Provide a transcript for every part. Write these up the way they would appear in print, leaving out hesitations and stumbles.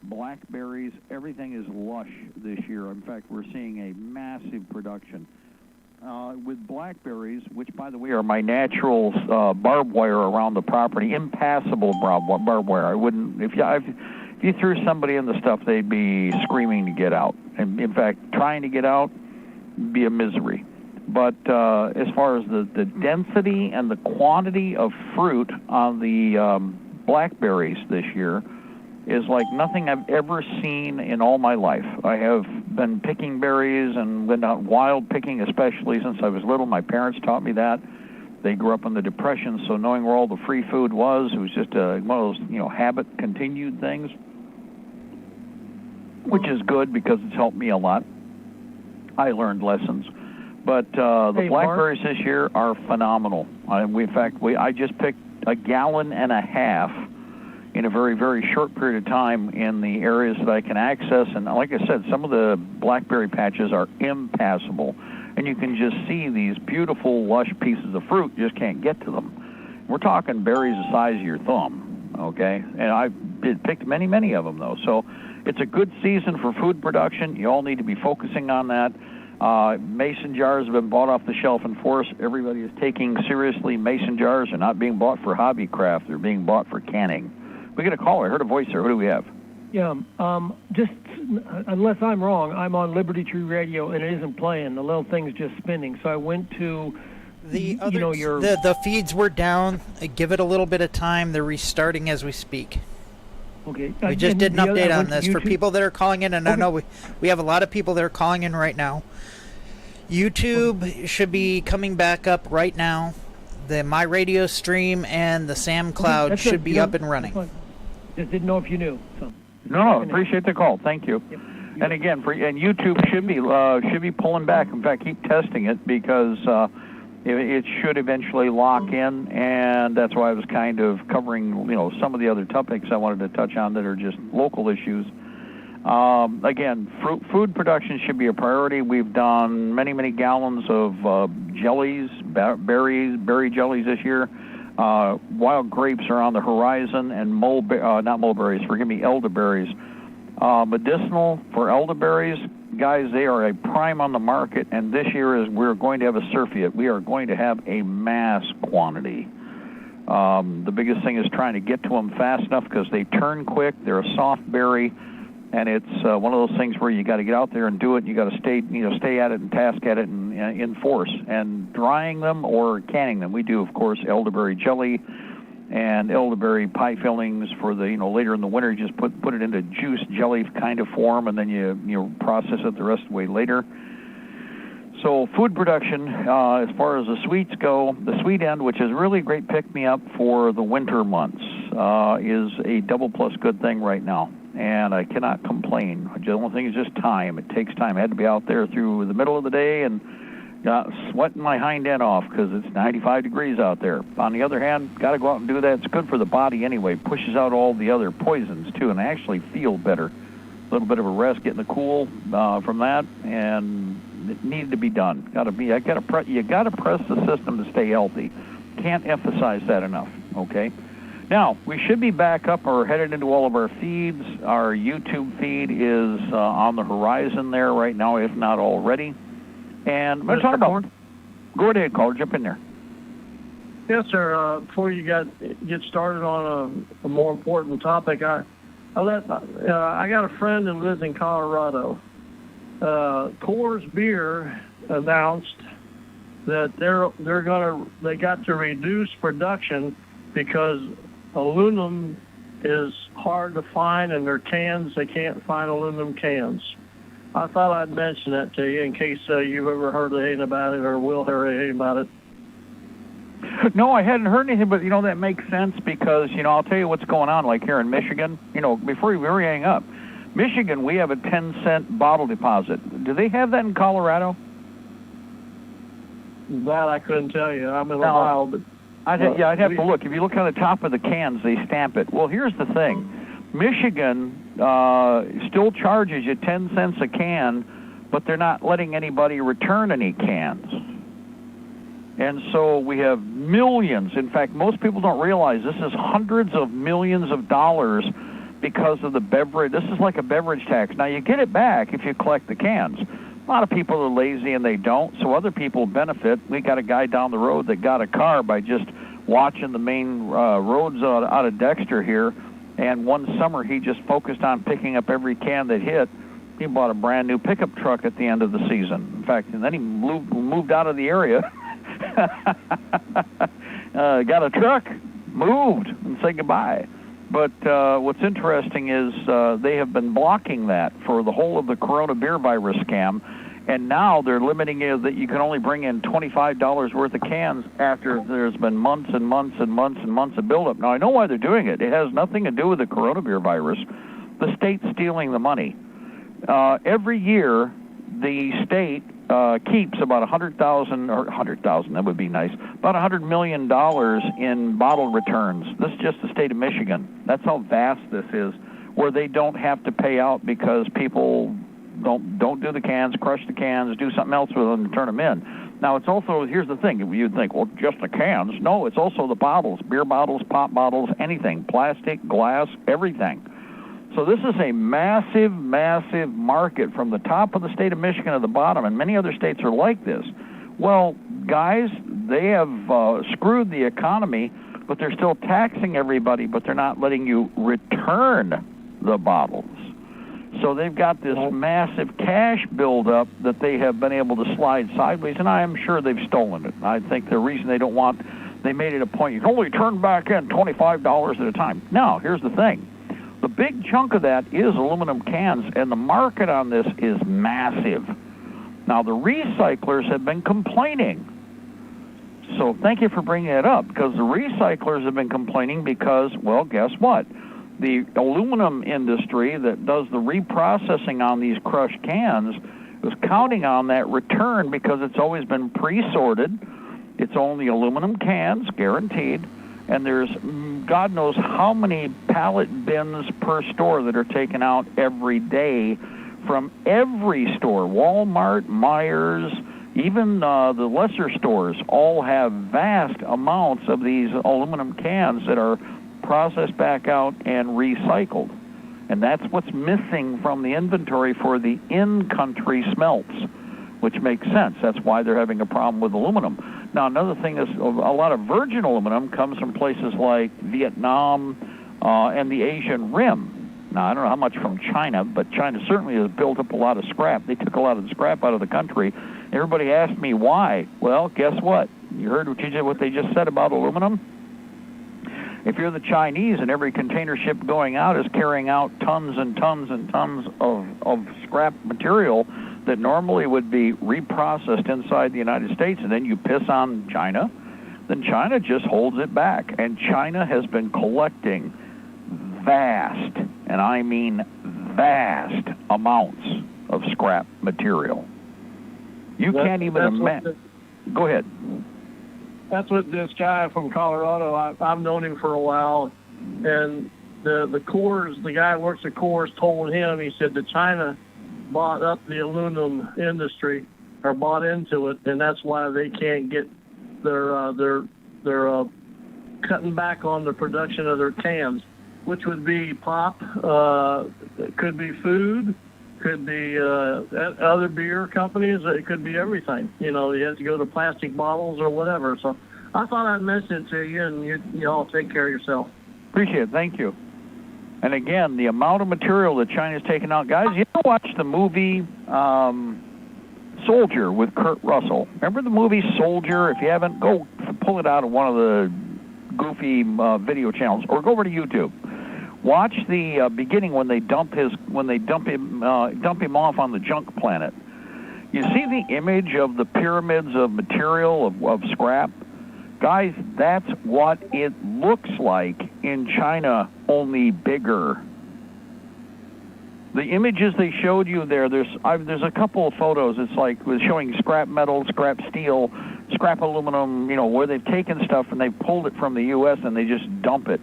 blackberries, everything is lush this year. In fact, we're seeing a massive production. With blackberries, which, by the way, are my natural barbed wire around the property, impassable barbed wire. I wouldn't, if you threw somebody in the stuff, they'd be screaming to get out. And, in fact, trying to get out would be a misery. But as far as the density and the quantity of fruit on the blackberries this year is like nothing I've ever seen in all my life. I have been picking berries and been out wild picking, especially since I was little. My parents taught me that. They grew up in the Depression, so knowing where all the free food was, it was just one of those, habit continued things, which is good because it's helped me a lot. I learned lessons. But the blackberries this year are phenomenal. I just picked 1.5 gallons in a very, very short period of time in the areas that I can access. And like I said, some of the blackberry patches are impassable. And you can just see these beautiful, lush pieces of fruit. You just can't get to them. We're talking berries the size of your thumb, okay? And I picked many, many of them, though. So it's a good season for food production. You all need to be focusing on that. Mason jars have been bought off the shelf in force. Everybody is taking seriously mason jars. They're not being bought for hobby craft. They're being bought for canning. We get a caller. I heard a voice there. Who do we have? Yeah, just unless I'm wrong, I'm on Libertytreeradio and it isn't playing. The little thing's just spinning. So I went to the feeds were down. Give it a little bit of time. They're restarting as we speak. Okay. We just did an update on this for people that are calling in, and I know we have a lot of people that are calling in right now. YouTube should be coming back up right now. The My Radio stream and the Sam Cloud should be up and running. Just didn't know if you knew. So. No, appreciate the call. Thank you. Yep. And again, YouTube should be pulling back. In fact, keep testing it because it should eventually lock in, and that's why I was kind of covering some of the other topics I wanted to touch on that are just local issues. Again, food production should be a priority. We've done many, many gallons of jellies, berry jellies this year. Wild grapes are on the horizon, and elderberries. Medicinal for elderberries, guys, they are a prime on the market, and this year we're going to have a surfeit. We are going to have a mass quantity. The biggest thing is trying to get to them fast enough because they turn quick. They're a soft berry. And it's one of those things where you got to get out there and do it. You got to stay at it and task at it and enforce. And drying them or canning them, we do, of course, elderberry jelly and elderberry pie fillings for the later in the winter. You just put it into juice jelly kind of form, and then you process it the rest of the way later. So food production, as far as the sweets go, the sweet end, which is really a great pick-me-up for the winter months, is a double plus good thing right now. And I cannot complain. The only thing is just time. It takes time. I had to be out there through the middle of the day and got sweating my hind end off because it's 95 degrees out there. On the other hand, got to go out and do that. It's good for the body anyway. Pushes out all the other poisons, too, and I actually feel better. A little bit of a rest, getting the cool from that, and it needed to be done. You got to press the system to stay healthy. Can't emphasize that enough, okay? Now, we should be back up or headed into all of our feeds. Our YouTube feed is on the horizon there right now, if not already. And I'm going to talk about... Go ahead, caller. Jump in there. Yes, sir. Before you get started on a more important topic, I got a friend that lives in Colorado. Coors Beer announced that they got to reduce production because aluminum is hard to find, and their cans, they can't find aluminum cans. I thought I'd mention that to you in case you've ever heard anything about it or will hear anything about it. No, I hadn't heard anything, but, that makes sense because, I'll tell you what's going on, like here in Michigan. Before you hang up, Michigan, we have a 10-cent bottle deposit. Do they have that in Colorado? That I couldn't tell you. I'm in Ohio, but... I'd have to look. If you look on the top of the cans, they stamp it. Well, here's the thing. Michigan still charges you 10 cents a can, but they're not letting anybody return any cans. And so we have millions. In fact, most people don't realize this is hundreds of millions of dollars because of the beverage. This is like a beverage tax. Now, you get it back if you collect the cans. A lot of people are lazy and they don't, so other people benefit. We got a guy down the road that got a car by just watching the main roads out of Dexter here, and one summer he just focused on picking up every can that hit. He bought a brand new pickup truck at the end of the season. In fact, and then he moved out of the area, got a truck, moved, and said goodbye. But what's interesting is they have been blocking that for the whole of the Corona beer virus scam, and now they're limiting it that you can only bring in $25 worth of cans after there's been months and months and months and months of buildup. Now, I know why they're doing it. It has nothing to do with the Corona beer virus. The state's stealing the money. Every year, the state keeps about $100,000, that would be nice, about $100 million in bottle returns. This is just the state of Michigan. That's how vast this is, where they don't have to pay out because people don't do the cans, crush the cans, do something else with them and turn them in. Now, it's also, here's the thing, you'd think, well, just the cans. No, it's also the bottles, beer bottles, pop bottles, anything, plastic, glass, everything. So this is a massive, massive market from the top of the state of Michigan to the bottom, and many other states are like this. Well, guys, they have screwed the economy, but they're still taxing everybody, but they're not letting you return the bottles. So they've got this massive cash buildup that they have been able to slide sideways, and I am sure they've stolen it. I think the reason they made it a point, you can only turn back in $25 at a time. Now, here's the thing. The big chunk of that is aluminum cans, and the market on this is massive. Now, the recyclers have been complaining. So thank you for bringing that up, because the recyclers have been complaining because, well, guess what? The aluminum industry that does the reprocessing on these crushed cans is counting on that return because it's always been pre-sorted. It's only aluminum cans, guaranteed. And there's God knows how many pallet bins per store that are taken out every day from every store. Walmart, Myers, even the lesser stores all have vast amounts of these aluminum cans that are processed back out and recycled. And that's what's missing from the inventory for the in-country smelts, which makes sense. That's why they're having a problem with aluminum. Now, another thing is a lot of virgin aluminum comes from places like Vietnam and the Asian Rim. Now, I don't know how much from China, but China certainly has built up a lot of scrap. They took a lot of the scrap out of the country. Everybody asked me why. Well, guess what? You heard what they just said about aluminum? If you're the Chinese and every container ship going out is carrying out tons and tons and tons of scrap material that normally would be reprocessed inside the United States, and then you piss on China, then China just holds it back. And China has been collecting vast, and I mean vast, amounts of scrap material. You can't even imagine. Go ahead. That's what this guy from Colorado, I've known him for a while, and the Coors, the guy who works at Coors told him, he said that China bought up the aluminum industry, or bought into it, and that's why they can't get they're cutting back on the production of their cans, which would be pop, could be food, could be other beer companies, it could be everything. You know, you have to go to plastic bottles or whatever. So I thought I'd mention it to you, and you all take care of yourself. Appreciate it. Thank you. And again, the amount of material that China's taken out. Guys, you ever watch the movie Soldier with Kurt Russell? Remember the movie Soldier? If you haven't, go pull it out of one of the goofy video channels, or go over to YouTube. Watch the beginning when they dump him off on the junk planet. You see the image of the pyramids of material of scrap? Guys, that's what it looks like in China, only bigger. The images they showed you there's a couple of photos. It's like it was showing scrap metal, scrap steel, scrap aluminum, where they've taken stuff and they've pulled it from the U.S. and they just dump it.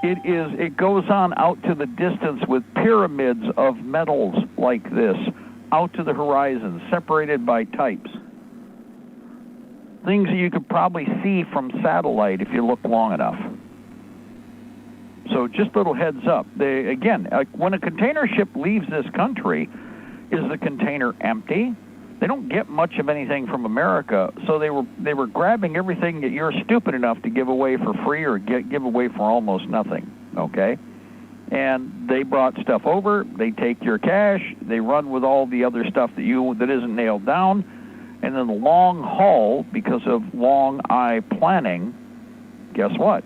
It goes on out to the distance with pyramids of metals like this, out to the horizon, separated by types. Things that you could probably see from satellite if you look long enough. So just little heads up. When a container ship leaves this country, is the container empty? They don't get much of anything from America, so they were grabbing everything that you're stupid enough to give away for free or give away for almost nothing, okay? And they brought stuff over, they take your cash, they run with all the other stuff that isn't nailed down, and then the long haul, because of long eye planning, guess what?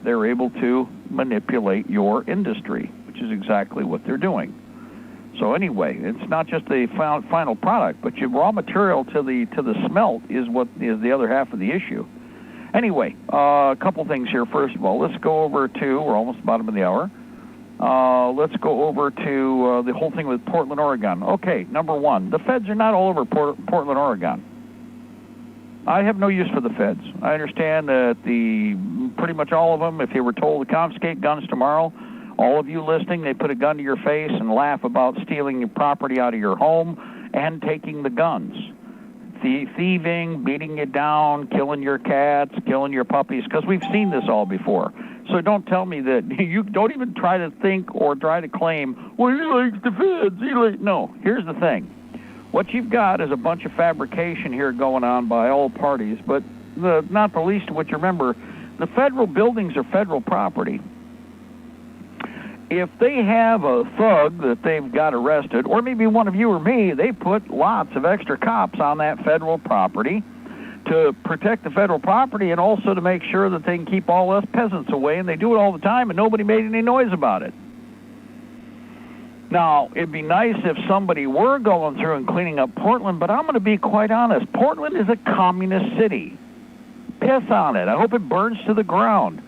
They're able to manipulate your industry, which is exactly what they're doing. So anyway, it's not just the final product, but your raw material to the smelt is what is the other half of the issue. Anyway, a couple things here. First of all, let's go over to, we're almost at the bottom of the hour. Let's go over to the whole thing with Portland, Oregon. Okay, number one, the feds are not all over Portland, Oregon. I have no use for the feds. I understand that pretty much all of them, if they were told to confiscate guns tomorrow, all of you listening, they put a gun to your face and laugh about stealing your property out of your home and taking the guns. Thieving, beating you down, killing your cats, killing your puppies, because we've seen this all before. So don't tell me that you don't even try to think or try to claim, well, he likes the feds. No, here's the thing. What you've got is a bunch of fabrication here going on by all parties, but not the least of which, remember, the federal buildings are federal property. If they have a thug that they've got arrested, or maybe one of you or me, they put lots of extra cops on that federal property to protect the federal property and also to make sure that they can keep all us peasants away, and they do it all the time, and nobody made any noise about it. Now, it'd be nice if somebody were going through and cleaning up Portland, but I'm going to be quite honest. Portland is a communist city. Piss on it. I hope it burns to the ground.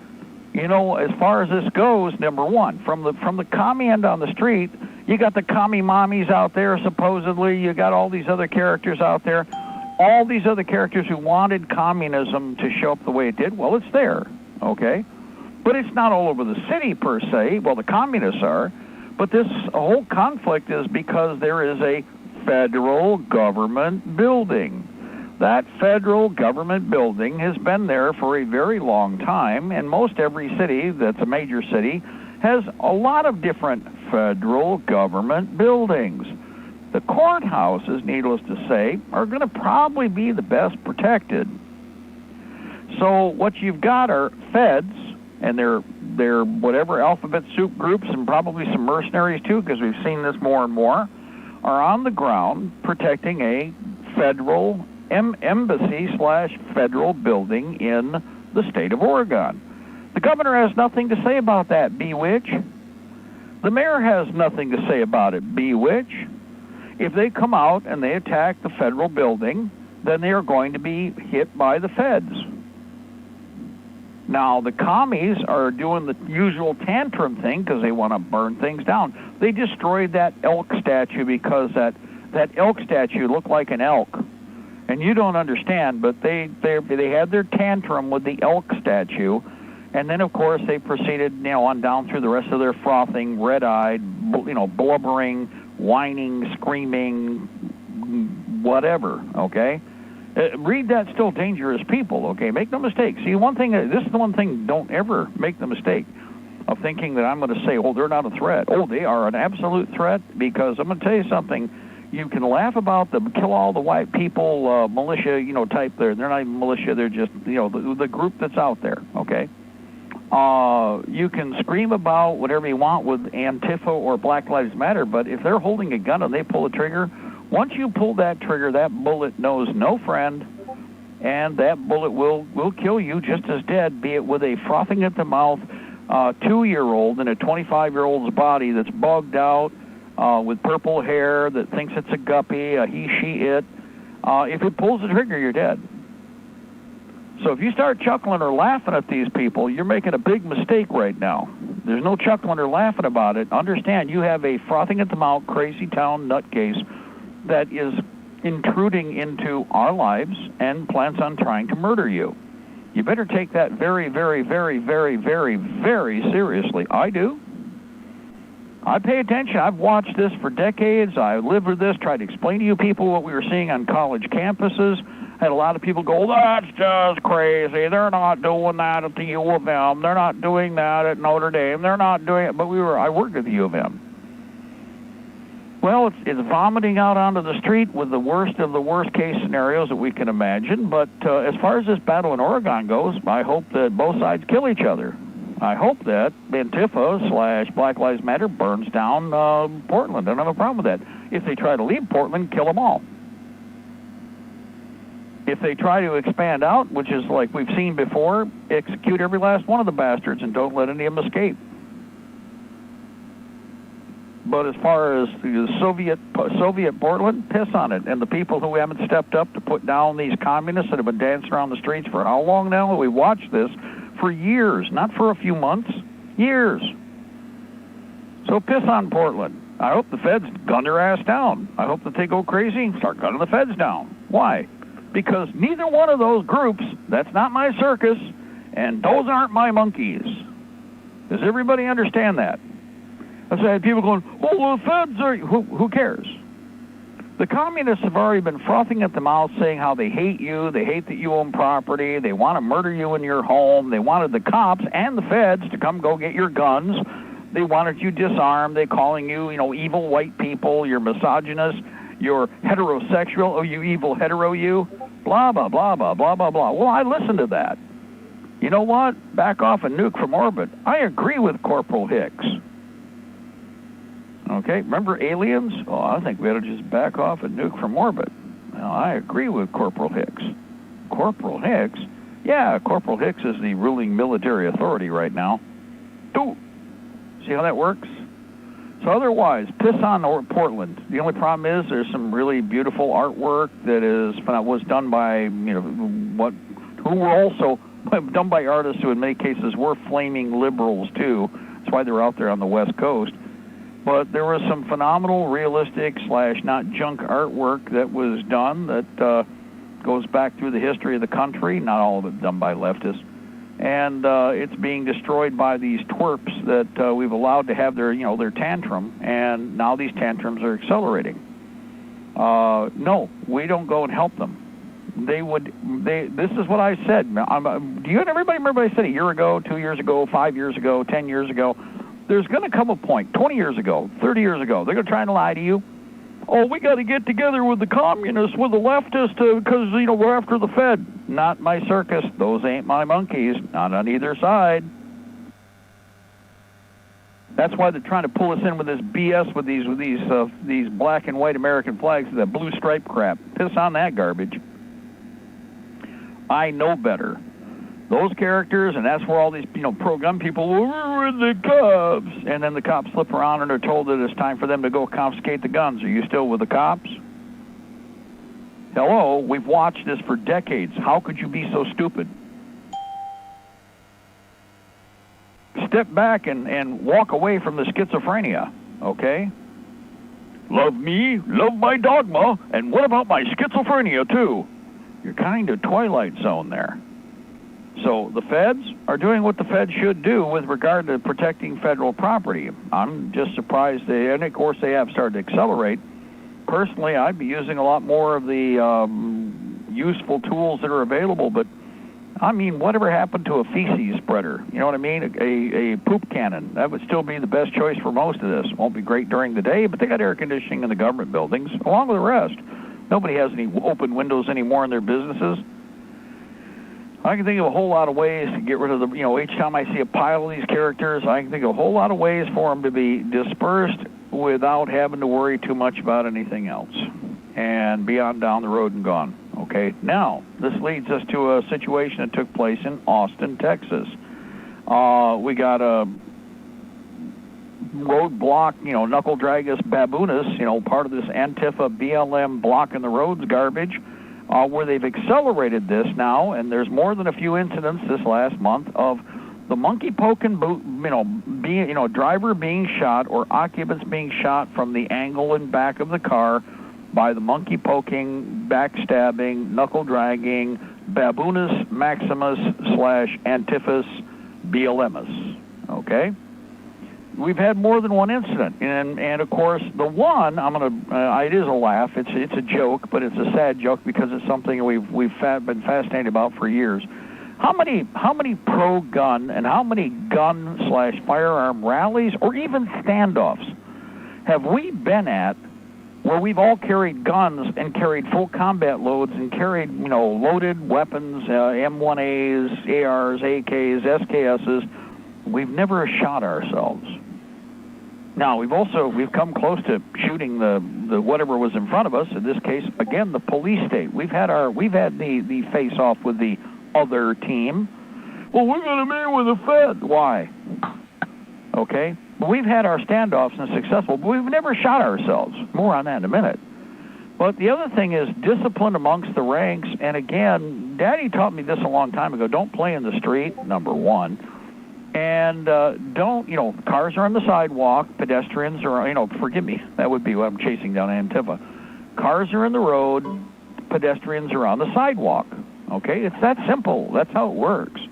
You know, as far as this goes, number one, from the commie end on the street, you got the commie mommies out there, supposedly. You got all these other characters out there. All these other characters who wanted communism to show up the way it did, well, it's there, okay? But it's not all over the city, per se. Well, the communists are. But this whole conflict is because there is a federal government building. That federal government building has been there for a very long time, and most every city that's a major city has a lot of different federal government buildings. The courthouses, needless to say, are going to probably be the best protected. So what you've got are feds, and they're whatever alphabet soup groups, and probably some mercenaries too, because we've seen this more and more, are on the ground protecting a federal embassy/federal building in the state of Oregon. The governor has nothing to say about that, B-Witch. The mayor has nothing to say about it, B-Witch. If they come out and they attack the federal building, then they are going to be hit by the feds. Now, the commies are doing the usual tantrum thing because they want to burn things down. They destroyed that elk statue because that elk statue looked like an elk. And you don't understand, but they had their tantrum with the elk statue, and then, of course, they proceeded, on down through the rest of their frothing, red-eyed, blubbering, whining, screaming, whatever, okay? Read that Still Dangerous People, okay? Make no mistake. See, this is the one thing, don't ever make the mistake of thinking that I'm going to say, they're not a threat. They are an absolute threat, because I'm going to tell you something. You can laugh about the kill all the white people militia, type there. They're not even militia. They're just, the group that's out there, okay? You can scream about whatever you want with Antifa or Black Lives Matter, but if they're holding a gun and they pull a trigger, once you pull that trigger, that bullet knows no friend, and that bullet will kill you just as dead, be it with a frothing at the mouth 2-year-old in a 25-year-old's body that's bugged out, with purple hair, that thinks it's a guppy, a he, she, it. If it pulls the trigger, you're dead. So if you start chuckling or laughing at these people, you're making a big mistake right now. There's no chuckling or laughing about it. Understand, you have a frothing at the mouth, crazy town nutcase that is intruding into our lives and plans on trying to murder you. You better take that very, very, very, very, very, very seriously. I do. I pay attention. I've watched this for decades. I lived with this, tried to explain to you people what we were seeing on college campuses. had a lot of people go, that's just crazy. They're not doing that at the U of M. They're not doing that at Notre Dame. They're not doing it. But I worked at the U of M. Well, it's vomiting out onto the street with the worst of the worst case scenarios that we can imagine. But as far as this battle in Oregon goes, I hope that both sides kill each other. I hope that Antifa / Black Lives Matter burns down Portland. I don't have a problem with that. If they try to leave Portland, kill them all. If they try to expand out, which is like we've seen before, execute every last one of the bastards and don't let any of them escape. But as far as the Soviet Portland, piss on it. And the people who haven't stepped up to put down these communists that have been dancing around the streets for how long now? We watched this for years, not for a few months, years. So piss on Portland. I hope the feds gun their ass down. I hope that they go crazy and start gunning the feds down. Why? Because neither one of those groups, that's not my circus, and those aren't my monkeys. Does everybody understand that? I've had people going, oh, the feds are... Who cares? The communists have already been frothing at the mouth saying how they hate you, they hate that you own property, they want to murder you in your home, they wanted the cops and the feds to come go get your guns, they wanted you disarmed, they're calling you, evil white people, you're misogynist, you're heterosexual, oh, you evil hetero you, blah, blah, blah, blah, blah, blah, blah. Well, I listened to that. You know what? Back off and nuke from orbit. I agree with Corporal Hicks. Okay, remember aliens? Oh, I think we ought to just back off and nuke from orbit. Now, I agree with Corporal Hicks. Corporal Hicks? Yeah, Corporal Hicks is the ruling military authority right now. See how that works? So otherwise, piss on Portland. The only problem is there's some really beautiful artwork that was done by, who were also done by artists who in many cases were flaming liberals too. That's why they're out there on the West Coast. But there was some phenomenal, realistic / not junk artwork that was done that goes back through the history of the country. Not all of it done by leftists. And it's being destroyed by these twerps that we've allowed to have their tantrum. And now these tantrums are accelerating. No, we don't go and help them. This is what I said. Do you and everybody remember what I said a year ago, 2 years ago, 5 years ago, 10 years ago? There's going to come a point, 20 years ago, 30 years ago, they're going to try and lie to you. Oh, we got to get together with the communists, with the leftists, because, we're after the Fed. Not my circus. Those ain't my monkeys. Not on either side. That's why they're trying to pull us in with this BS with these black and white American flags, that blue stripe crap. Piss on that garbage. I know better. Those characters, and that's where all these, pro-gun people, we're with the cops. And then the cops slip around and are told that it's time for them to go confiscate the guns. Are you still with the cops? Hello, we've watched this for decades. How could you be so stupid? Step back and walk away from the schizophrenia, okay? Love me, love my dogma, and what about my schizophrenia, too? You're kind of Twilight Zone there. So the feds are doing what the feds should do with regard to protecting federal property. I'm just surprised and of course they have started to accelerate. Personally, I'd be using a lot more of the useful tools that are available, but I mean, whatever happened to a feces spreader? You know what I mean? A poop cannon. That would still be the best choice for most of this. Won't be great during the day, but they got air conditioning in the government buildings, along with the rest. Nobody has any open windows anymore in their businesses. I can think of a whole lot of ways to get rid of each time I see a pile of these characters, I can think of a whole lot of ways for them to be dispersed without having to worry too much about anything else and be on down the road and gone. Okay, now, this leads us to a situation that took place in Austin, Texas. We got a roadblock, knuckle draggus baboonists, part of this Antifa BLM blocking the roads garbage. Where they've accelerated this now, and there's more than a few incidents this last month of the monkey poking, driver being shot or occupants being shot from the angle and back of the car by the monkey poking, backstabbing, knuckle dragging, baboonus maximus / Antifas BLMus. Okay? we've had more than one incident, and of course the one it is a laugh. It's a joke, but it's a sad joke because it's something we've been fascinated about for years. How many pro-gun and how many gun/firearm rallies or even standoffs have we been at where we've all carried guns and carried full combat loads and carried, loaded weapons, M1As, ARs, AKs, SKSs. We've never shot ourselves. Now, we've come close to shooting the whatever was in front of us. In this case, again, the police state. We've had the face-off with the other team. Well, we're going to meet with the Fed. Why? Okay. But we've had our standoffs and successful, but we've never shot ourselves. More on that in a minute. But the other thing is discipline amongst the ranks. And again, Daddy taught me this a long time ago. Don't play in the street, number one. And cars are on the sidewalk. Pedestrians are, forgive me, that would be what I'm chasing down Antifa. Cars are in the road. Pedestrians are on the sidewalk. Okay? It's that simple. That's how it works.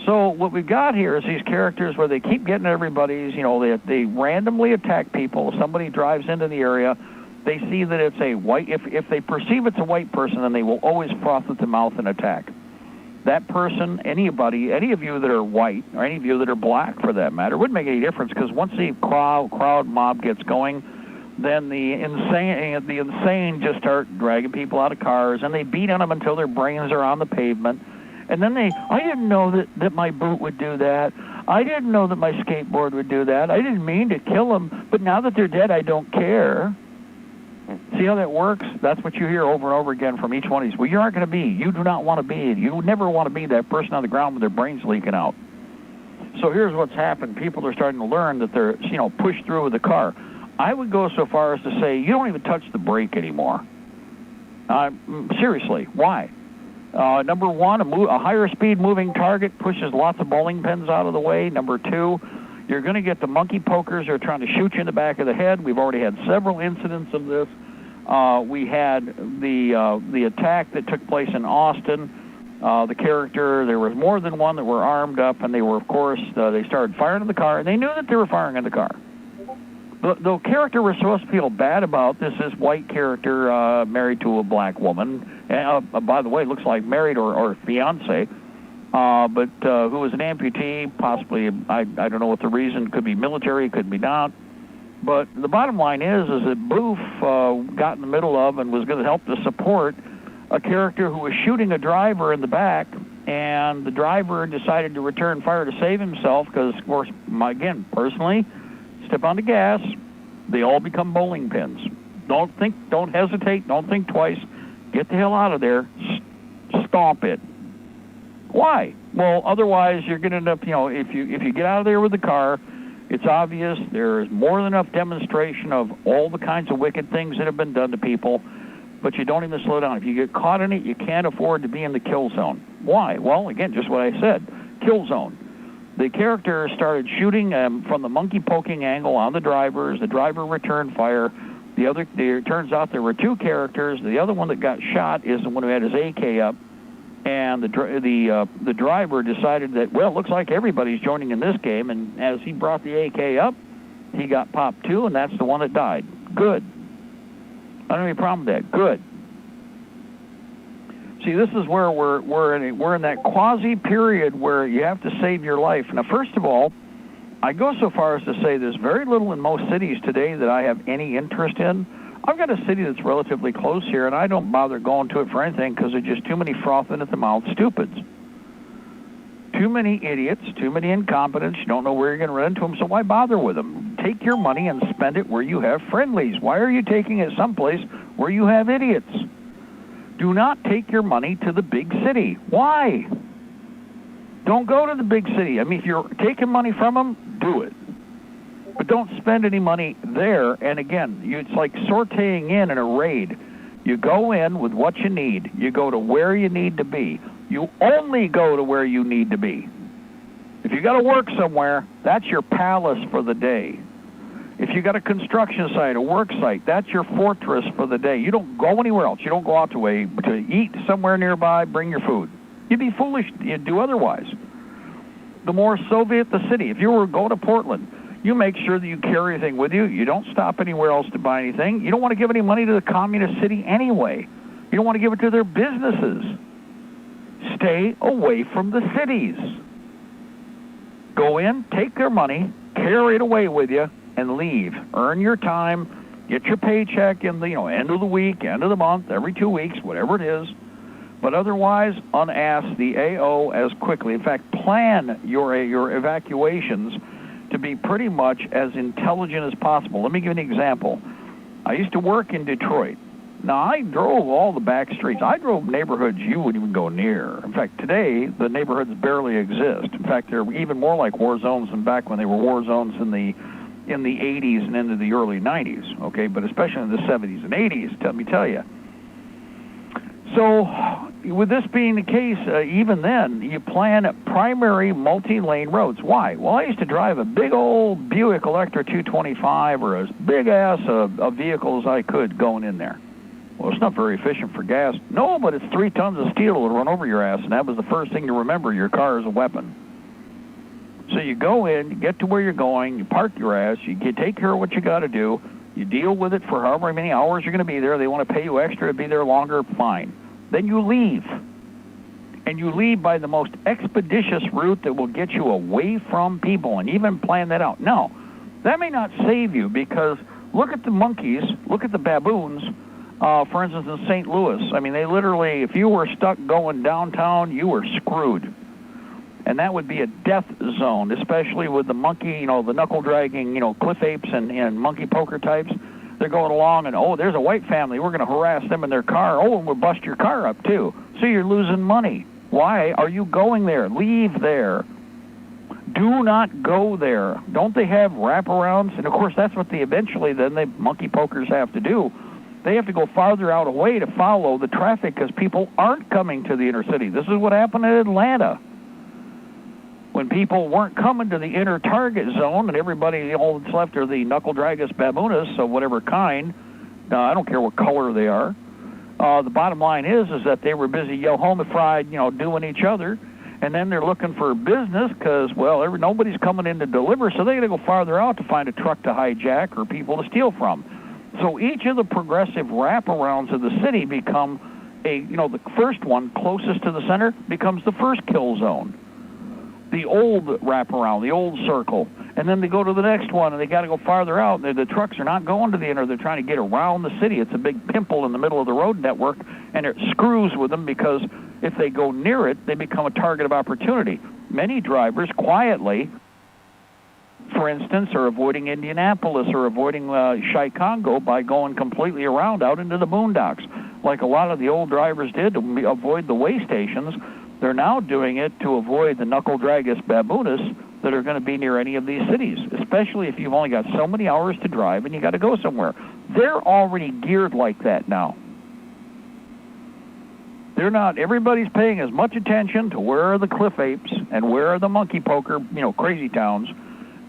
So what we've got here is these characters where they keep getting everybody's, they randomly attack people. If somebody drives into the area, they see that it's a white, if they perceive it's a white person, then they will always froth at the mouth and attack. That person, any of you that are white, or any of you that are black for that matter, wouldn't make any difference, because once the crowd mob gets going, then the insane just start dragging people out of cars, and they beat on them until their brains are on the pavement. And then I didn't know that my boot would do that. I didn't know that my skateboard would do that. I didn't mean to kill them, but now that they're dead, I don't care. See how that works? That's what you hear over and over again from each one of these. Well, you aren't going to be. You do not want to be. You never want to be that person on the ground with their brains leaking out. So here's what's happened. People are starting to learn that they're, pushed through with the car. I would go so far as to say you don't even touch the brake anymore. Seriously, why? Number one, a higher speed moving target pushes lots of bowling pins out of the way. Number two, you're going to get the monkey pokers who are trying to shoot you in the back of the head. We've already had several incidents of this. We had the attack that took place in Austin. There was more than one that were armed up, and they were, of course, they started firing in the car, and they knew that they were firing in the car. The character we're supposed to feel bad about, this is white character married to a black woman, by the way, looks like married or fiance, but who was an amputee, possibly, I don't know what the reason, could be military, could be not. But the bottom line is that Booth got in the middle of and was going to help to support a character who was shooting a driver in the back, and the driver decided to return fire to save himself because, of course, again, personally, step on the gas, they all become bowling pins. Don't hesitate, don't think twice. Get the hell out of there. Stomp it. Why? Well, otherwise you're going to end up, if you get out of there with the car, it's obvious there is more than enough demonstration of all the kinds of wicked things that have been done to people, but you don't even slow down. If you get caught in it, you can't afford to be in the kill zone. Why? Well, again, just what I said, kill zone. The character started shooting from the monkey poking angle on the drivers. The driver returned fire. It turns out there were two characters. The other one that got shot is the one who had his AK up. And the driver decided that, well, it looks like everybody's joining in this game. And as he brought the AK up, he got popped too, and that's the one that died. Good. I don't have any problem with that. Good. See, this is where we're in that quasi period where you have to save your life. Now, first of all, I go so far as to say there's very little in most cities today that I have any interest in. I've got a city that's relatively close here, and I don't bother going to it for anything because there's just too many frothing at the mouth stupids. Too many idiots, too many incompetents. You don't know where you're going to run into them, so why bother with them? Take your money and spend it where you have friendlies. Why are you taking it someplace where you have idiots? Do not take your money to the big city. Why? Don't go to the big city. I mean, if you're taking money from them, do it. But don't spend any money there. And again, it's like sorting in a raid. You go in with what you need. You go to where you need to be. You only go to where you need to be. If you got to work somewhere, that's your palace for the day. If you got a construction site, a work site, that's your fortress for the day. You don't go anywhere else. You don't go out to eat somewhere nearby, bring your food. You'd be foolish to do otherwise. The more Soviet the city. If you were going to Portland, You make sure that you carry everything with you. You don't stop anywhere else to buy anything. You don't want to give any money to the communist city anyway. You don't want to give it to their businesses. Stay away from the cities. Go in, take their money, carry it away with you, and leave. Earn your time. Get your paycheck in the end of the week, end of the month, every 2 weeks, whatever it is. But otherwise, unask the AO as quickly. In fact, plan your evacuations to be pretty much as intelligent as possible. Let me give you an example. I used to work in Detroit. Now, I drove all the back streets. I drove neighborhoods you wouldn't even go near. In fact, today, the neighborhoods barely exist. In fact, they're even more like war zones than back when they were war zones in the 80s and into the early 90s, okay? But especially in the 70s and 80s, let me tell you. So, with this being the case, even then, you plan primary multi-lane roads. Why? Well, I used to drive a big old Buick Electra 225 or as big-ass a vehicle as I could going in there. Well, it's not very efficient for gas. No, but it's 3 tons of steel that run over your ass, and that was the first thing to remember. Your car is a weapon. So you go in, you get to where you're going, you park your ass, you take care of what you got to do, you deal with it for however many hours you're going to be there. They want to pay you extra to be there longer, fine. Then you leave. And you leave by the most expeditious route that will get you away from people, and even plan that out. Now, that may not save you, because look at the monkeys, look at the baboons, for instance, in St. Louis. I mean, they literally, if you were stuck going downtown, you were screwed. And that would be a death zone, especially with the monkey, the knuckle-dragging, cliff apes and monkey poker types. They're going along, and, oh, there's a white family. We're going to harass them in their car. Oh, and we'll bust your car up, too. So you're losing money. Why are you going there? Leave there. Do not go there. Don't they have wraparounds? And, of course, that's what eventually the monkey pokers have to do. They have to go farther out away to follow the traffic because people aren't coming to the inner city. This is what happened in Atlanta. When people weren't coming to the inner target zone, and everybody, all that's left are the knuckle-dragus baboonus of whatever kind. I don't care what color they are. The bottom line is that they were busy homified, doing each other, and then they're looking for business because, well, nobody's coming in to deliver, so they got to go farther out to find a truck to hijack or people to steal from. So each of the progressive wraparounds of the city become the first one closest to the center becomes the first kill zone. The old wraparound, the old circle, and then they go to the next one, and they got to go farther out. The trucks are not going to the inner; they're trying to get around the city. It's a big pimple in the middle of the road network, and it screws with them because if they go near it, they become a target of opportunity. Many drivers quietly, for instance, are avoiding Indianapolis or avoiding Chicago by going completely around out into the boondocks, like a lot of the old drivers did to avoid the way stations. They're now doing it to avoid the knuckle-dragus baboonus that are going to be near any of these cities, especially if you've only got so many hours to drive and you got to go somewhere. They're already geared like that now. They're not. Everybody's paying as much attention to where are the cliff apes and where are the monkey poker, crazy towns,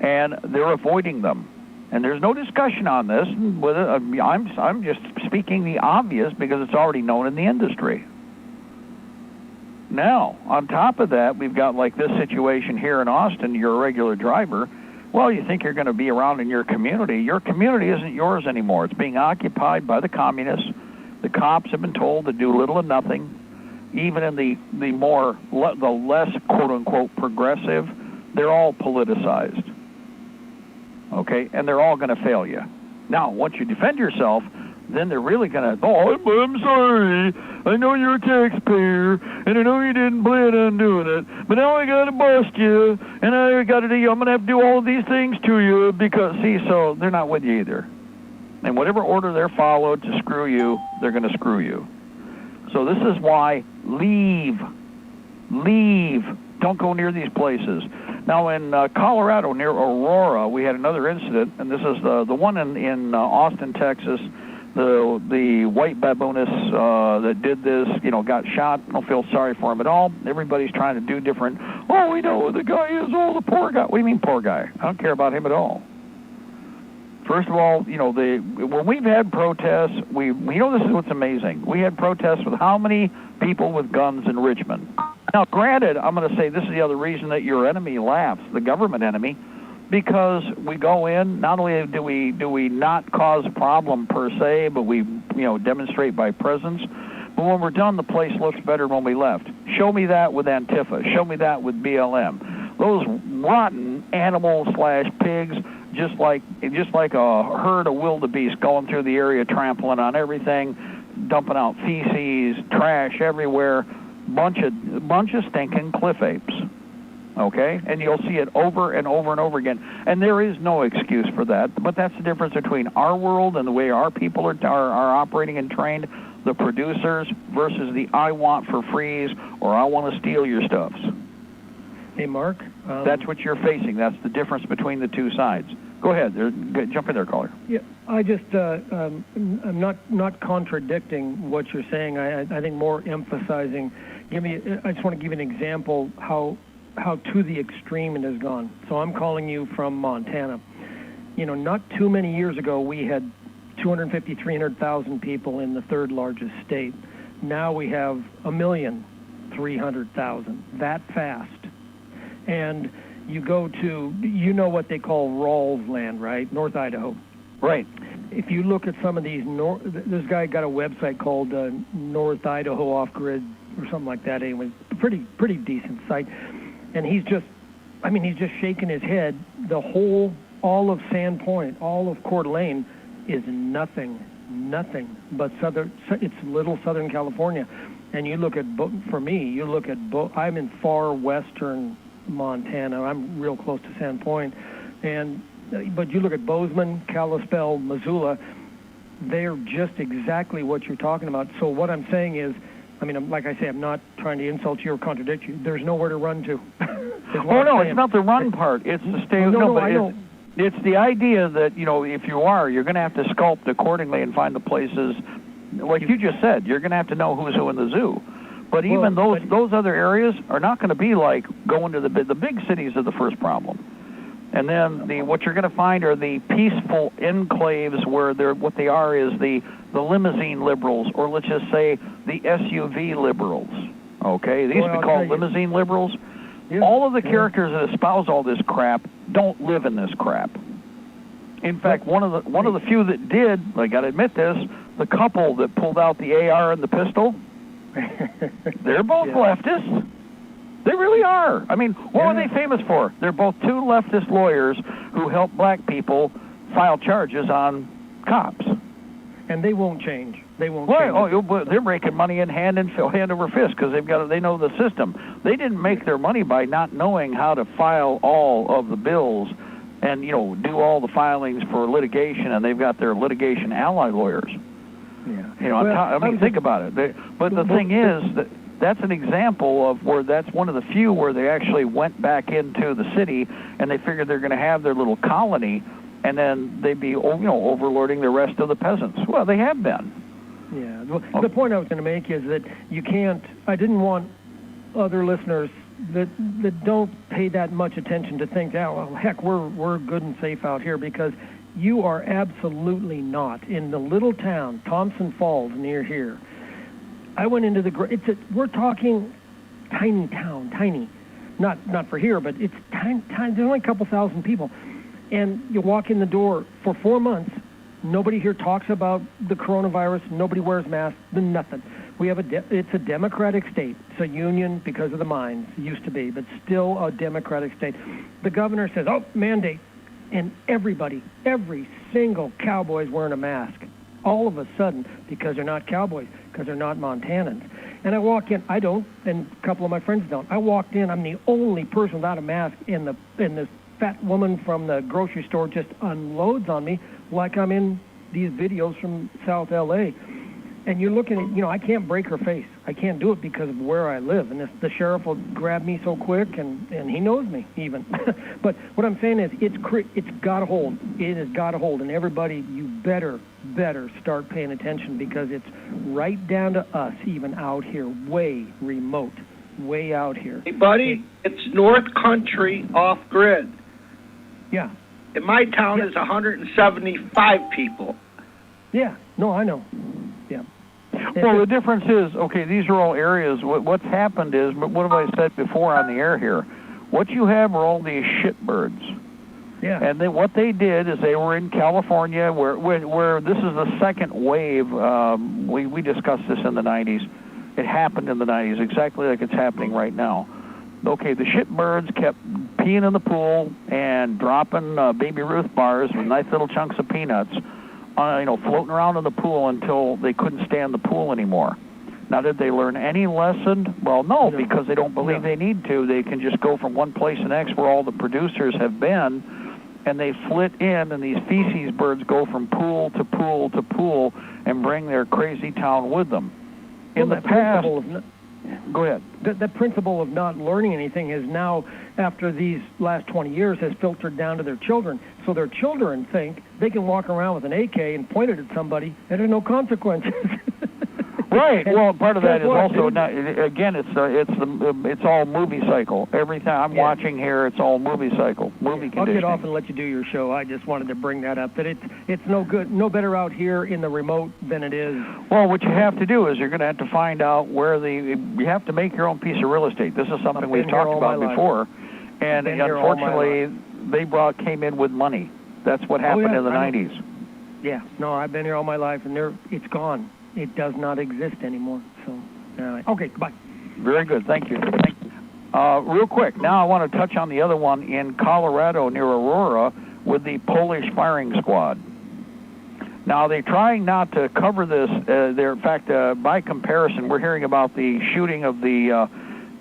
and they're avoiding them. And there's no discussion on this. I'm just speaking the obvious because it's already known in the industry. Now, on top of that, we've got like this situation here in Austin. You're a regular driver. Well, you think you're going to be around in your community. Your community isn't yours anymore. It's being occupied by the communists. The cops have been told to do little or nothing. Even in the less quote-unquote progressive, they're all politicized. Okay? And they're all going to fail you. Now, once you defend yourself, then they're really going to, I'm sorry. I know you're a taxpayer, and I know you didn't plan on doing it, but now I got to bust you, and I'm going to have to do all of these things to you because, so they're not with you either. And whatever order they're followed to screw you, they're going to screw you. So this is why leave. Don't go near these places. Now, in Colorado, near Aurora, we had another incident, and this is the one in Austin, Texas. The white baboonus that did this, got shot. I don't feel sorry for him at all. Everybody's trying to do different. Oh, we know the guy is. Oh, the poor guy. What do you mean, poor guy? I don't care about him at all. First of all, when we've had protests, we know this is what's amazing. We had protests with how many people with guns in Richmond? Now, granted, I'm going to say this is the other reason that your enemy laughs, the government enemy. Because we go in, not only do we not cause a problem per se, but we demonstrate by presence. But when we're done, the place looks better than when we left. Show me that with Antifa. Show me that with BLM. Those rotten animals/pigs, just like a herd of wildebeest going through the area, trampling on everything, dumping out feces, trash everywhere. Bunch of stinking cliff apes. Okay, and you'll see it over and over and over again. And there is no excuse for that. But that's the difference between our world and the way our people are operating and trained, the producers, versus the I want for frees or I want to steal your stuffs. Hey, Mark. That's what you're facing. That's the difference between the two sides. Go ahead. Jump in there, caller. Yeah, I just I'm not contradicting what you're saying. I think more emphasizing. I just want to give an example how to the extreme it has gone. So I'm calling you from Montana. Not too many years ago, we had 250,000, 300,000 people in the third largest state. Now we have 1,300,000. That fast. And you go to, what they call Rawls land, right? North Idaho. Right. If you look at some of these, this guy got a website called North Idaho Off Grid or something like that. Anyway, pretty decent site. And he's just shaking his head. All of Sandpoint, all of Coeur d'Alene is nothing but it's little Southern California. And you look at, I'm in far western Montana. I'm real close to Sandpoint. But you look at Bozeman, Kalispell, Missoula, they're just exactly what you're talking about. So what I'm saying is, like I say, I'm not trying to insult you or contradict you. There's nowhere to run to. It's not the run part. It's the stay. It's the idea that, if you're going to have to sculpt accordingly and find the places, like you just said, you're going to have to know who's who in the zoo. But even those other areas are not going to be like going to the big cities are the first problem. And then what you're going to find are the peaceful enclaves where what they are is the limousine liberals, or let's just say the SUV liberals. Okay, these be called limousine liberals. Yeah. All of the characters that espouse all this crap don't live in this crap. In fact, one of the few that did, I got to admit this, the couple that pulled out the AR and the pistol, they're both leftists. They really are. What are they famous for? They're both two leftist lawyers who help black people file charges on cops. And they won't change. They won't change. Oh, they're making money in hand over fist because they know the system. They didn't make their money by not knowing how to file all of the bills and do all the filings for litigation, and they've got their litigation ally lawyers. Yeah. Think about it. But the thing is that's an example of where that's one of the few where they actually went back into the city and they figured they're going to have their little colony, and then they'd be overlording the rest of the peasants. Well, they have been. Yeah. Well, the point I was going to make is that you can't. I didn't want other listeners that don't pay that much attention to think, heck, we're good and safe out here, because you are absolutely not. In the little town, Thompson Falls, near here, I went into we're talking tiny town, tiny. Not for here, but it's tiny. There's only a couple thousand people. And you walk in the door for 4 months, nobody here talks about the coronavirus, nobody wears masks, nothing. We have it's a democratic state. It's a union because of the mines, it used to be, but still a democratic state. The governor says, mandate. And every single cowboy is wearing a mask. All of a sudden, because they're not cowboys, because they're not Montanans. And I walk in, I don't, and a couple of my friends don't. I walked in, I'm the only person without a mask, and this fat woman from the grocery store just unloads on me like I'm in these videos from South L.A. And you're looking at, I can't break her face. I can't do it because of where I live. And the sheriff will grab me so quick, and he knows me even. But what I'm saying is it's got to hold. It has got to hold. And everybody, you better start paying attention, because it's right down to us, even out here, way remote, way out here. Hey, buddy, it's North Country Off Grid. Yeah. And my town is 175 people. Yeah. No, I know. Yeah. Well, the difference is, these are all areas. What's happened is, but what have I said before on the air here? What you have are all these shitbirds Yeah. And then what they did is they were in California, where this is the second wave. We discussed this in the 90s. It happened in the 90s, exactly like it's happening right now. Okay, the shitbirds kept peeing in the pool and dropping Baby Ruth bars with nice little chunks of peanuts, floating around in the pool until they couldn't stand the pool anymore. Now, did they learn any lesson? Well, no, because they don't believe they need to. They can just go from one place to the next where all the producers have been, and they flit in, and these feces birds go from pool to pool to pool and bring their crazy town with them. In the past, go ahead. The principle of not learning anything is now, after these last 20 years, has filtered down to their children. So their children think they can walk around with an AK and point it at somebody, and there's no consequences. Right. Well, part of that is also not. Again, it's all movie cycle. Everything I'm watching here, it's all movie cycle, movie conditioning. I'll get off and let you do your show. I just wanted to bring that up. That it's no good, no better out here in the remote than it is. Well, what you have to do is you're going to have to find out where you have to make your own piece of real estate. This is something we've talked about before, and unfortunately, they came in with money. That's what happened in the 90s. Yeah. No, I've been here all my life, and it's gone. It does not exist anymore. So, okay, goodbye. Very good. Thank you. Real quick, now I want to touch on the other one in Colorado near Aurora with the Polish firing squad. Now, they're trying not to cover this. In fact, by comparison, we're hearing about the shooting of the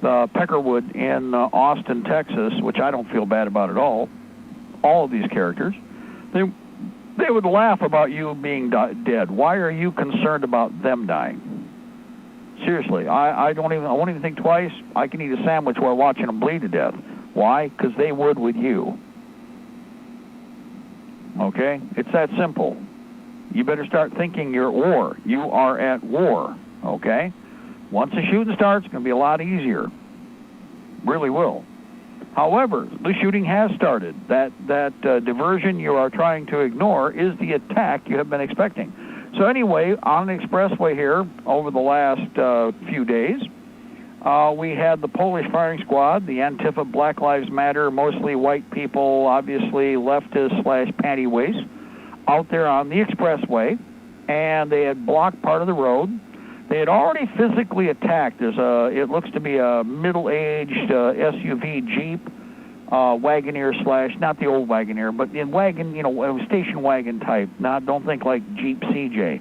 Peckerwood in Austin, Texas, which I don't feel bad about at all. All of these characters. They would laugh about you being dead. Why are you concerned about them dying? Seriously, I won't even think twice. I can eat a sandwich while watching them bleed to death. Why? Because they would with you. Okay? It's that simple. You better start thinking you're at war. You are at war. Okay? Once the shooting starts, it's going to be a lot easier. Really will. However, the shooting has started. That diversion you are trying to ignore is the attack you have been expecting. So anyway, on the expressway here, over the last few days, we had the Polish firing squad, the Antifa, Black Lives Matter, mostly white people, obviously leftist/panty waist, out there on the expressway, and they had blocked part of the road. They had already physically attacked. It looks to be a middle-aged SUV Jeep, Wagoneer / not the old Wagoneer, but in wagon, station wagon type. Don't think like Jeep CJ.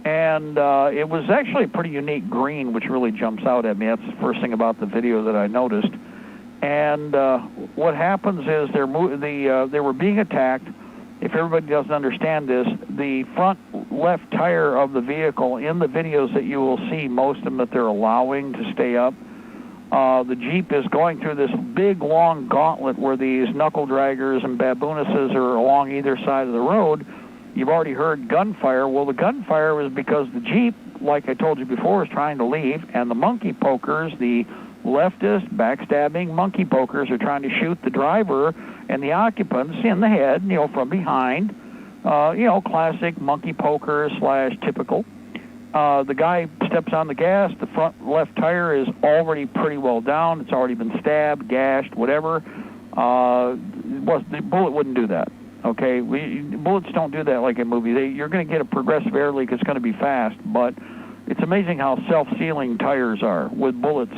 And it was actually a pretty unique green, which really jumps out at me. That's the first thing about the video that I noticed. And what happens is they were being attacked. If everybody doesn't understand this, the front left tire of the vehicle, in the videos that you will see, most of them that they're allowing to stay up, the Jeep is going through this big, long gauntlet where these knuckle draggers and baboonuses are along either side of the road. You've already heard gunfire. Well, the gunfire was because the Jeep, like I told you before, is trying to leave, and the monkey pokers, the leftist, backstabbing monkey pokers, are trying to shoot the driver and the occupants in the head, from behind, classic monkey poker / typical. The guy steps on the gas. The front left tire is already pretty well down. It's already been stabbed, gashed, whatever. The bullet wouldn't do that. Okay, bullets don't do that like a movie. You're going to get a progressive air leak. It's going to be fast, but it's amazing how self-sealing tires are with bullets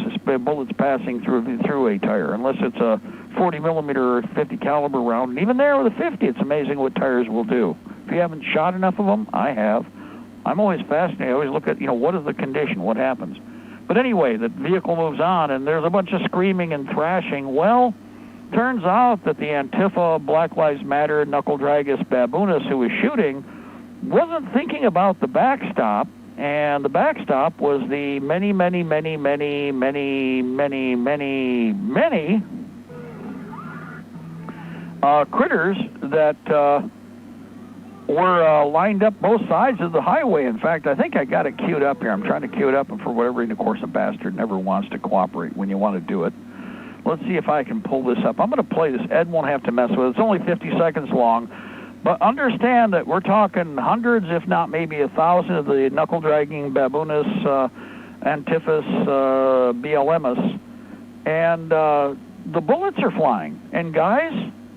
passing through a tire, unless it's a 40 millimeter or 50 caliber round. And even there with a 50, it's amazing what tires will do. If you haven't shot enough of them, I have. I'm always fascinated. I always look at, what is the condition, what happens. But anyway, the vehicle moves on, and there's a bunch of screaming and thrashing. Well, turns out that the Antifa, Black Lives Matter, knuckle dragus baboonist who was shooting wasn't thinking about the backstop, and the backstop was the many critters that were lined up both sides of the highway. In fact, I think I got it queued up here. I'm trying to queue it up, and for whatever reason, of course, a bastard never wants to cooperate when you want to do it. Let's see if I can pull this up. I'm going to play this. Ed won't have to mess with it. It's only 50 seconds long. But understand that we're talking hundreds, if not maybe 1,000 of the knuckle-dragging baboonists, Antifas, BLMists. And the bullets are flying. And guys,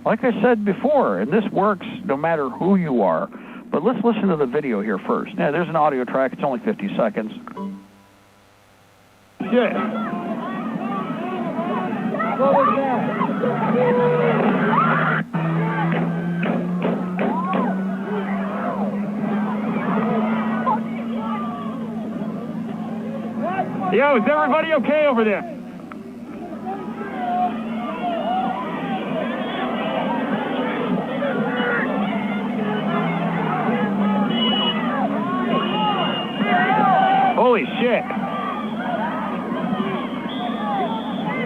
like I said before, and this works no matter who you are. But let's listen to the video here first. Now, there's an audio track. It's only 50 seconds. Yeah. What was that? Yo, is everybody okay over there? Holy shit.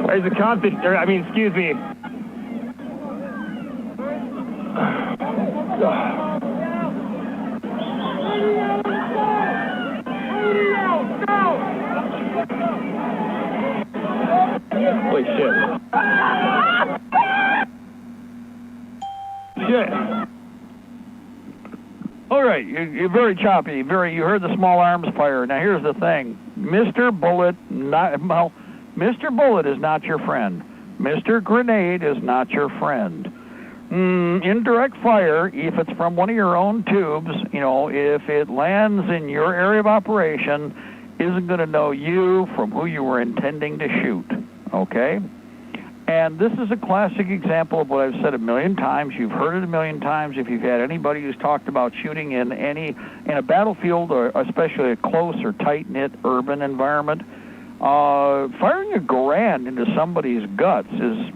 There's a conflict, excuse me. Holy shit. Shit. All right, you're very choppy. You heard the small arms fire. Now here's the thing, Mr. Bullet is not your friend. Mr. Grenade is not your friend. Indirect fire, if it's from one of your own tubes, if it lands in your area of operation, isn't going to know you from who you were intending to shoot. Okay? And this is a classic example of what I've said a million times. You've heard it a million times. If you've had anybody who's talked about shooting in a battlefield, or especially a close or tight-knit urban environment, firing a Garand into somebody's guts is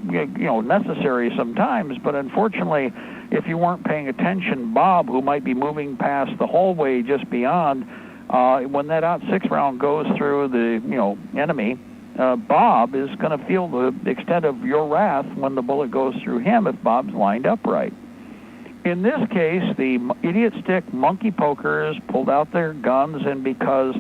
necessary sometimes. But unfortunately, if you weren't paying attention, Bob, who might be moving past the hallway just beyond, when that .6 round goes through the enemy, Bob is going to feel the extent of your wrath when the bullet goes through him if Bob's lined up right. In this case, the idiot stick monkey pokers pulled out their guns, and because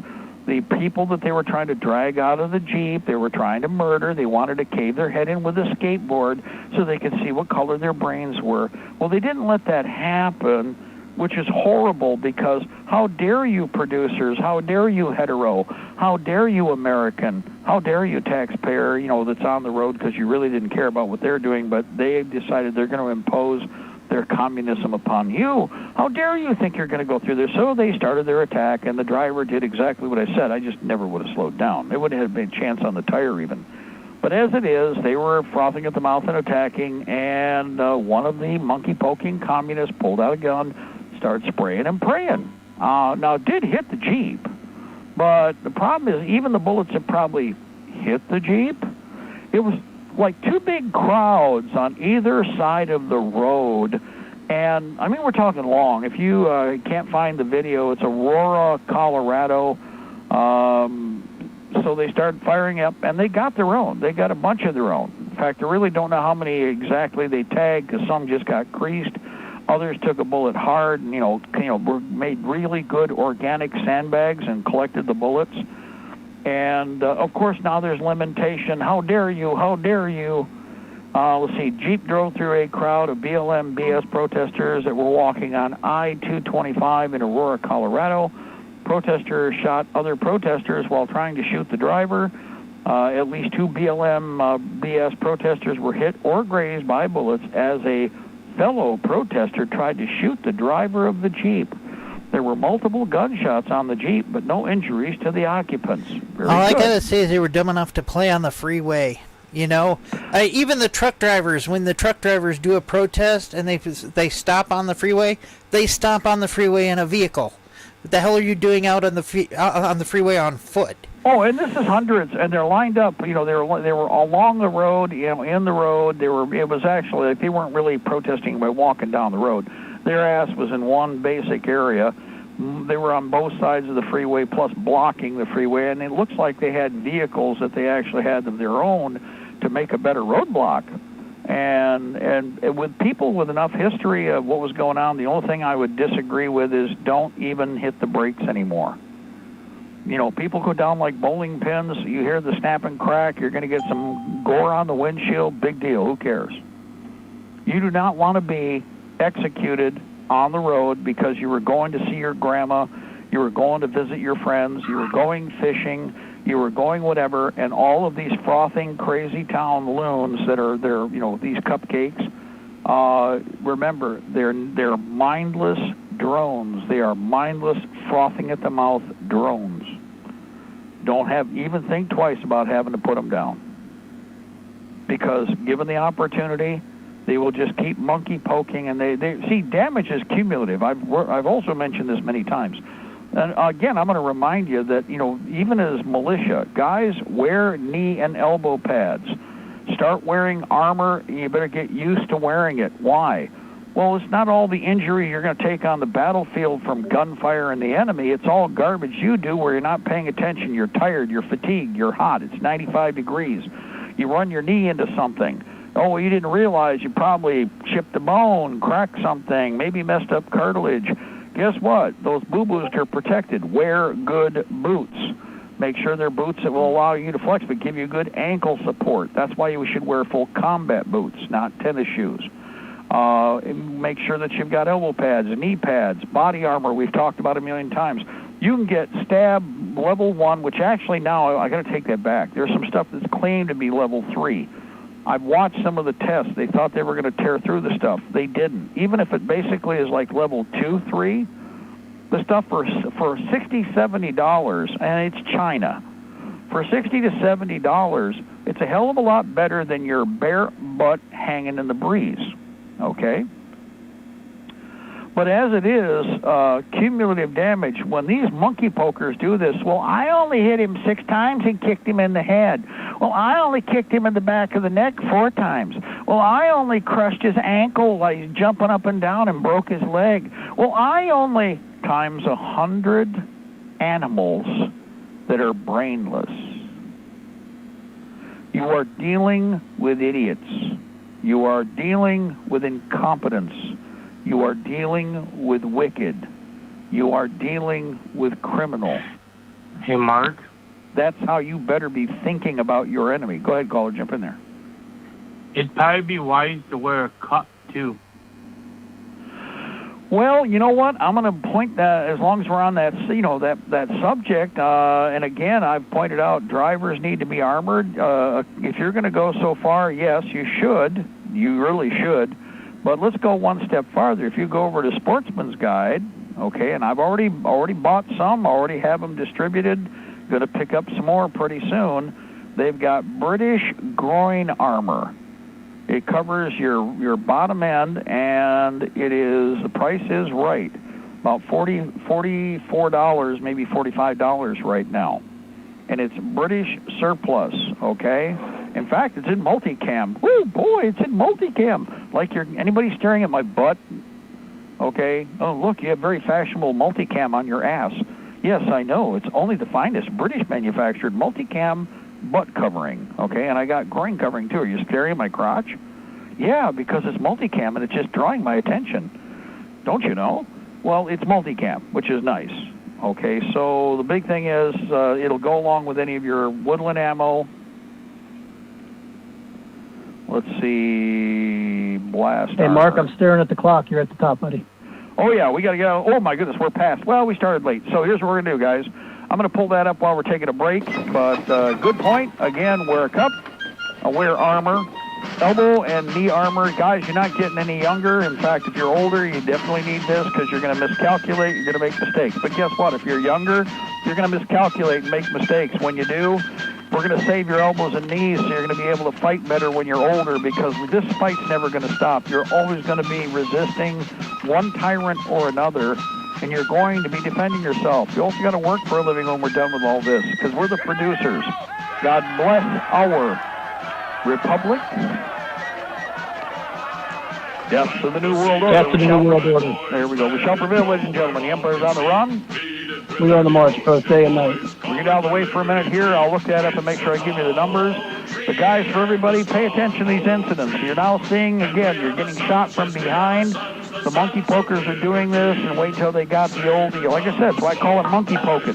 the people that they were trying to drag out of the Jeep, they were trying to murder, they wanted to cave their head in with a skateboard so they could see what color their brains were. Well, they didn't let that happen, which is horrible, because how dare you producers, how dare you hetero, how dare you American, how dare you taxpayer, that's on the road because you really didn't care about what they're doing, but they decided they're going to impose their communism upon you. How dare you think you're going to go through this? So they started their attack, and the driver did exactly what I said. I just never would have slowed down. They wouldn't have been a chance on the tire even. But as it is, they were frothing at the mouth and attacking, and one of the monkey-poking communists pulled out a gun, started spraying and praying. Now, it did hit the Jeep, but the problem is even the bullets that probably hit the Jeep, it was like two big crowds on either side of the road. And, we're talking long. If you can't find the video, it's Aurora, Colorado. So they started firing up, and they got their own. They got a bunch of their own. In fact, I really don't know how many exactly they tagged, because some just got creased. Others took a bullet hard and, made really good organic sandbags and collected the bullets. And, of course, now there's lamentation. How dare you? How dare you? Let's see. Jeep drove through a crowd of BLM BS protesters that were walking on I-225 in Aurora, Colorado. Protesters shot other protesters while trying to shoot the driver. At least two BLM BS protesters were hit or grazed by bullets as a fellow protester tried to shoot the driver of the Jeep. There were multiple gunshots on the Jeep, but no injuries to the occupants. All I gotta say is they were dumb enough to play on the freeway. Even the truck drivers, when the truck drivers do a protest and they stop on the freeway, they stop on the freeway in a vehicle. What the hell are you doing out on the freeway on foot? Oh, and this is hundreds, and they're lined up. They were along the road, in the road. It was actually like they weren't really protesting by walking down the road. Their ass was in one basic area. They were on both sides of the freeway, plus blocking the freeway, and it looks like they had vehicles that they actually had of their own to make a better roadblock. And with people with enough history of what was going on, the only thing I would disagree with is don't even hit the brakes anymore. People go down like bowling pins. You hear the snap and crack. You're going to get some gore on the windshield. Big deal. Who cares? You do not want to be executed on the road because you were going to see your grandma, you were going to visit your friends, you were going fishing, you were going whatever, and all of these frothing, crazy town loons that are there, these cupcakes, Remember, they're mindless drones. They are mindless, frothing at the mouth drones. Don't even think twice about having to put them down, because given the opportunity, they will just keep monkey poking, and they see, damage is cumulative. I've also mentioned this many times. And again, I'm going to remind you that, even as militia, guys, wear knee and elbow pads. Start wearing armor. You better get used to wearing it. Why? Well, it's not all the injury you're going to take on the battlefield from gunfire and the enemy. It's all garbage you do where you're not paying attention. You're tired. You're fatigued. You're hot. It's 95 degrees. You run your knee into something. Oh, you didn't realize you probably chipped a bone, cracked something, maybe messed up cartilage. Guess what? Those boo-boos are protected. Wear good boots. Make sure they're boots that will allow you to flex, but give you good ankle support. That's why you should wear full combat boots, not tennis shoes. Make sure that you've got elbow pads, knee pads, body armor. We've talked about a million times. You can get stab level 1, which actually now, I got to take that back. There's some stuff that's claimed to be level 3. I've watched some of the tests. They thought they were going to tear through the stuff. They didn't. Even if it basically is like level 2, 3, the stuff for $60, $70, and it's China. For $60 to $70, it's a hell of a lot better than your bare butt hanging in the breeze. Okay? But as it is, cumulative damage, when these monkey pokers do this, well, I only hit him 6 times and kicked him in the head. Well, I only kicked him in the back of the neck 4 times. Well, I only crushed his ankle while he's jumping up and down and broke his leg. Well, I only times 100 animals that are brainless. You are dealing with idiots. You are dealing with incompetence. You are dealing with wicked. You are dealing with criminal. Hey, Mark. That's how you better be thinking about your enemy. Go ahead, caller, jump in there. It'd probably be wise to wear a cup, too. Well, you know what? I'm going to point that, as long as we're on that, that subject. And again, I've pointed out drivers need to be armored. If you're going to go so far, yes, you should. You really should. But let's go one step farther. If you go over to Sportsman's Guide, okay, and I've already bought some, already have them distributed, going to pick up some more pretty soon. They've got British groin armor. It covers your bottom end, and the price is right. About $44, maybe $45 right now. And it's British surplus, okay? In fact, it's in multicam. Woo, boy, it's in multicam. Like anybody staring at my butt? Okay. Oh, look, you have very fashionable multicam on your ass. Yes, I know. It's only the finest British manufactured multicam butt covering. Okay, and I got groin covering too. Are you staring at my crotch? Yeah, because it's multicam and it's just drawing my attention. Don't you know? Well, it's multicam, which is nice. Okay, so the big thing is it'll go along with any of your woodland ammo. Let's see, blast. Hey, Mark, I'm staring at the clock. You're at the top, buddy. Oh, yeah, we got to get out. Oh, my goodness, we're past. Well, we started late. So here's what we're going to do, guys. I'm going to pull that up while we're taking a break. But good point. Again, wear a cup, wear armor, elbow and knee armor. Guys, you're not getting any younger. In fact, if you're older, you definitely need this because you're going to miscalculate. You're going to make mistakes. But guess what? If you're younger, you're going to miscalculate and make mistakes. When you do, we're going to save your elbows and knees so you're going to be able to fight better when you're older, because this fight's never going to stop. You're always going to be resisting one tyrant or another, and you're going to be defending yourself. You also got to work for a living when we're done with all this, because we're the producers. God bless our republic. Death to the New World Order. Death to the New World Order. There we go. We shall prevail, ladies and gentlemen. The Empire's on the run. We are on the march, both day and night. We'll get out of the way for a minute here. I'll look that up and make sure I give you the numbers. But guys, for everybody, pay attention to these incidents. You're now seeing, again, you're getting shot from behind. The monkey pokers are doing this, and wait till they got the old, like I said, so I call it monkey poking.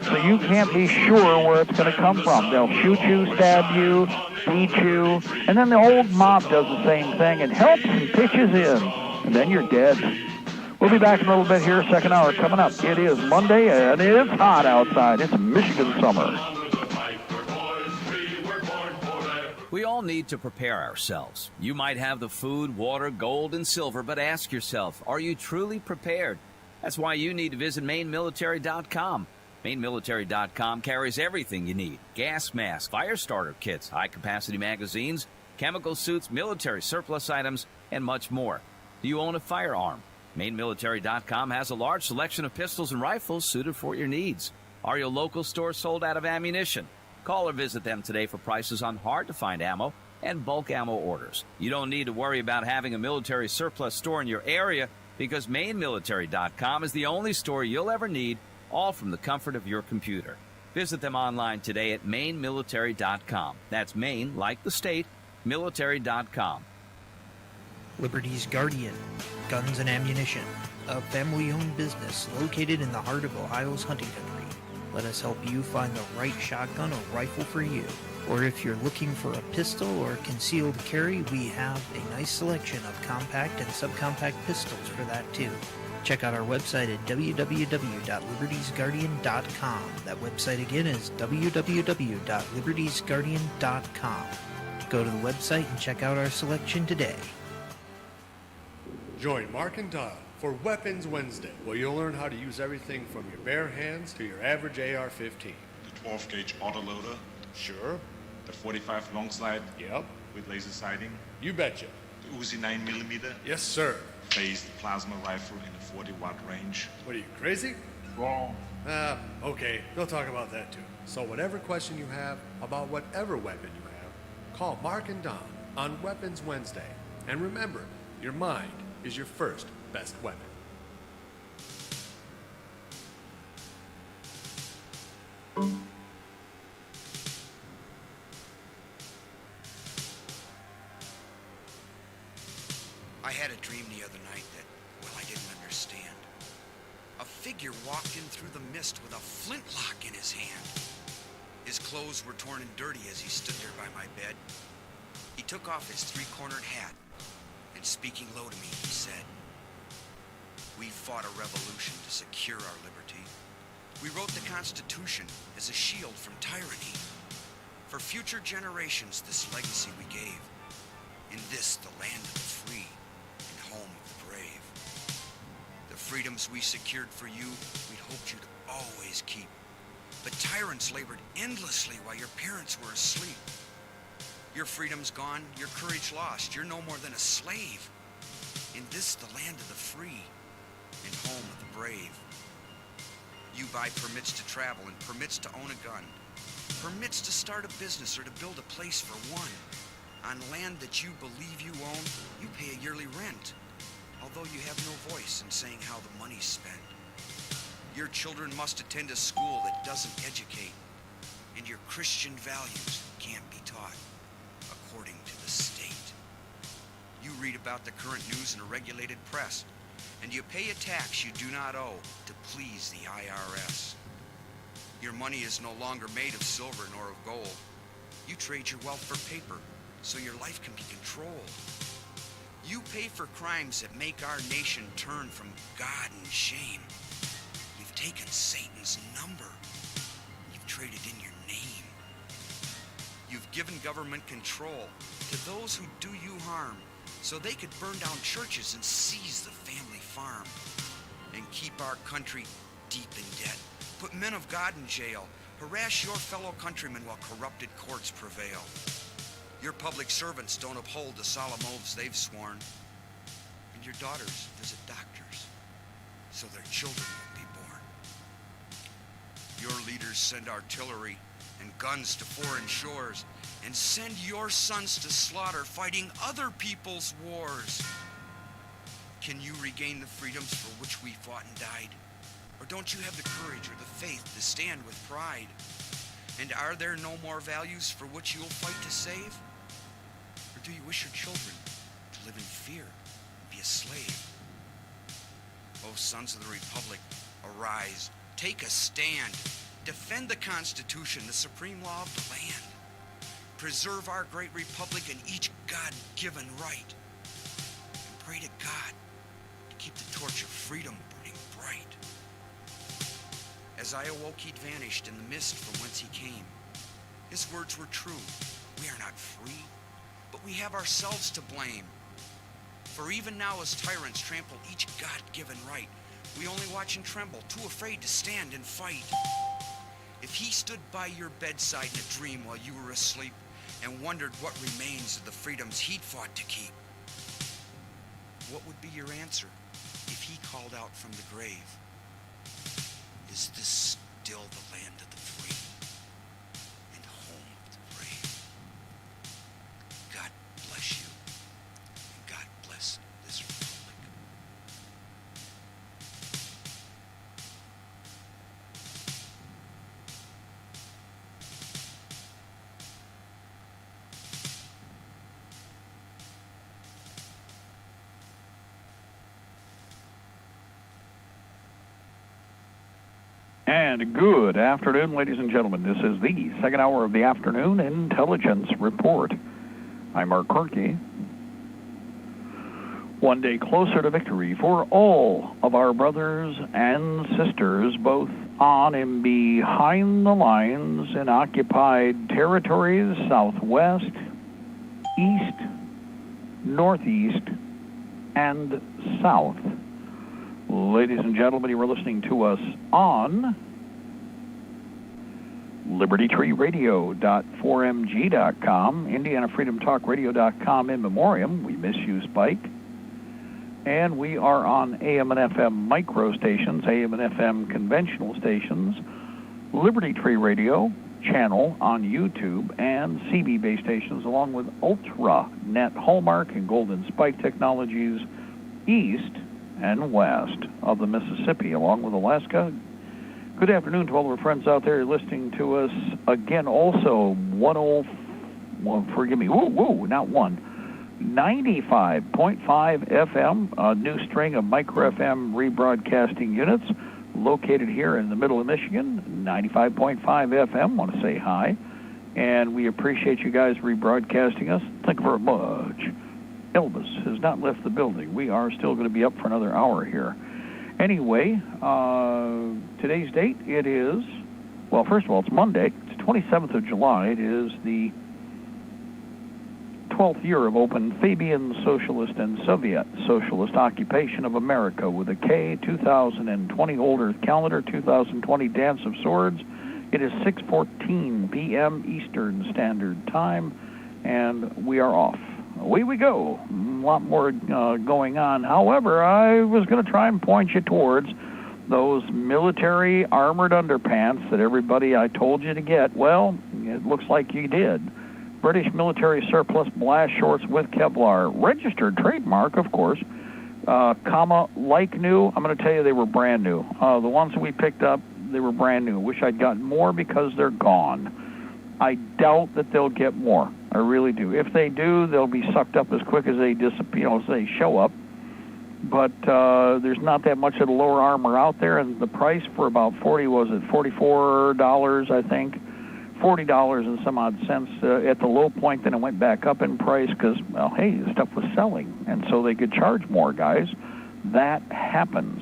So you can't be sure where it's going to come from. They'll shoot you, stab you, beat you, and then the old mob does the same thing and helps and pitches in, and then you're dead. We'll be back in a little bit here, second hour coming up. It is Monday, and it's hot outside. It's Michigan summer. We all need to prepare ourselves. You might have the food, water, gold, and silver, but ask yourself, are you truly prepared? That's why you need to visit MaineMilitary.com. MaineMilitary.com carries everything you need. Gas masks, fire starter kits, high-capacity magazines, chemical suits, military surplus items, and much more. Do you own a firearm? MaineMilitary.com has a large selection of pistols and rifles suited for your needs. Are your local stores sold out of ammunition? Call or visit them today for prices on hard-to-find ammo and bulk ammo orders. You don't need to worry about having a military surplus store in your area because MaineMilitary.com is the only store you'll ever need, all from the comfort of your computer. Visit them online today at MaineMilitary.com. That's Maine, like the state, military.com. Liberty's Guardian, Guns and Ammunition, a family-owned business located in the heart of Ohio's hunting country. Let us help you find the right shotgun or rifle for you. Or if you're looking for a pistol or concealed carry, we have a nice selection of compact and subcompact pistols for that too. Check out our website at www.libertiesguardian.com. That website again is www.libertiesguardian.com. Go to the website and check out our selection today. Join Mark and Todd for Weapons Wednesday, where you'll learn how to use everything from your bare hands to your average AR-15. The 12-gauge autoloader. Sure. The 45 long slide. Yep. With laser sighting. You betcha. The Uzi 9mm. Yes, sir. Phased plasma rifle in a 40-watt range. What are you, crazy? Wrong. Okay. We'll talk about that too. So whatever question you have about whatever weapon you have, call Mark and Don on Weapons Wednesday. And remember, your mind is your first best weapon. I had a dream the other night that, well, I didn't understand. A figure walked in through the mist with a flintlock in his hand. His clothes were torn and dirty as he stood there by my bed. He took off his three-cornered hat, and speaking low to me, he said, "We fought a revolution to secure our liberty. We wrote the Constitution as a shield from tyranny. For future generations, this legacy we gave. In this, the land of the free and home of the brave. The freedoms we secured for you, we'd hoped you'd always keep. But tyrants labored endlessly while your parents were asleep. Your freedom's gone, your courage lost. You're no more than a slave. In this, the land of the free and home of the brave. You buy permits to travel and permits to own a gun. Permits to start a business or to build a place for one. On land that you believe you own, you pay a yearly rent, although you have no voice in saying how the money's spent. Your children must attend a school that doesn't educate, and your Christian values can't be taught according to the state. You read about the current news in a regulated press, and you pay a tax you do not owe to please the IRS. Your money is no longer made of silver nor of gold. You trade your wealth for paper, so your life can be controlled. You pay for crimes that make our nation turn from God and shame. You've taken Satan's number. You've traded in your name. You've given government control to those who do you harm, so they could burn down churches and seize the family farm, and keep our country deep in debt, put men of God in jail, harass your fellow countrymen while corrupted courts prevail. Your public servants don't uphold the solemn oaths they've sworn, and your daughters visit doctors so their children won't be born. Your leaders send artillery and guns to foreign shores, and send your sons to slaughter fighting other people's wars. Can you regain the freedoms for which we fought and died? Or don't you have the courage or the faith to stand with pride? And are there no more values for which you'll fight to save? Or do you wish your children to live in fear and be a slave? O sons of the Republic, arise, take a stand. Defend the Constitution, the supreme law of the land. Preserve our great republic and each God-given right. And pray to God to keep the torch of freedom burning bright. As I awoke, he'd vanished in the mist from whence he came. His words were true. We are not free, but we have ourselves to blame. For even now as tyrants trample each God-given right, we only watch and tremble, too afraid to stand and fight. If he stood by your bedside in a dream while you were asleep and wondered what remains of the freedoms he'd fought to keep, what would be your answer if he called out from the grave? Is this still the land of the free and home of the brave? God bless you, and God bless this republic. And good afternoon, ladies and gentlemen. This is the second hour of the afternoon intelligence report. I'm Mark Corky. One day closer to victory for all of our brothers and sisters, both on and behind the lines in occupied territories, southwest, east, northeast, and south. Ladies and gentlemen, you are listening to us on Libertytreeradio.4mg.com, IndianaFreedomTalkRadio.com in memoriam. We miss you, Spike. And we are on AM and FM micro stations, AM and FM conventional stations, Liberty Tree Radio channel on YouTube, and CB base stations, along with Ultra Net Hallmark and Golden Spike Technologies east and west of the Mississippi, along with Alaska. Good afternoon to all of our friends out there listening to us. Again, also 95.5 FM, a new string of micro FM rebroadcasting units located here in the middle of Michigan. 95.5 FM, want to say hi. And we appreciate you guys rebroadcasting us. Thank you very much. Elvis has not left the building. We are still going to be up for another hour here. Anyway, today's date, it is, well, first of all, it's Monday. It's 27th of July. It is the 12th year of open Fabian Socialist and Soviet Socialist occupation of America with a K, 2020 Old Earth calendar, 2020 Dance of Swords. It is 6:14 p.m. Eastern Standard Time, and we are off. Away we go. A lot more going on. However, I was going to try and point you towards those military armored underpants that everybody I told you to get. Well, it looks like you did. British military surplus blast shorts with Kevlar. Registered trademark, of course. Like new. I'm going to tell you they were brand new. The ones that we picked up, they were brand new. Wish I'd gotten more because they're gone. I doubt that they'll get more. I really do. If they do, they'll be sucked up as quick as they disappear, as they show up. But there's not that much of the lower armor out there, and the price for about $44, I think, $40 and some odd cents at the low point. Then it went back up in price because, well, hey, the stuff was selling, and so they could charge more, guys. That happens.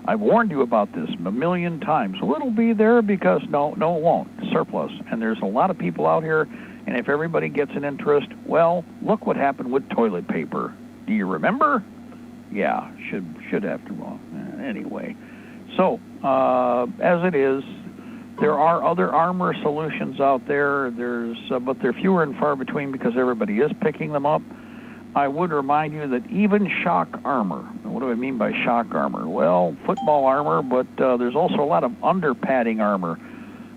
I've warned you about this a million times. Well, it'll be there because, no, it won't. Surplus. And there's a lot of people out here, and if everybody gets an interest, well, look what happened with toilet paper. Do you remember? Yeah, should have to. Anyway. So, as it is, there are other armor solutions out there. But they're fewer and far between because everybody is picking them up. I would remind you that even shock armor, what do I mean by shock armor? Well, football armor, but there's also a lot of under padding armor.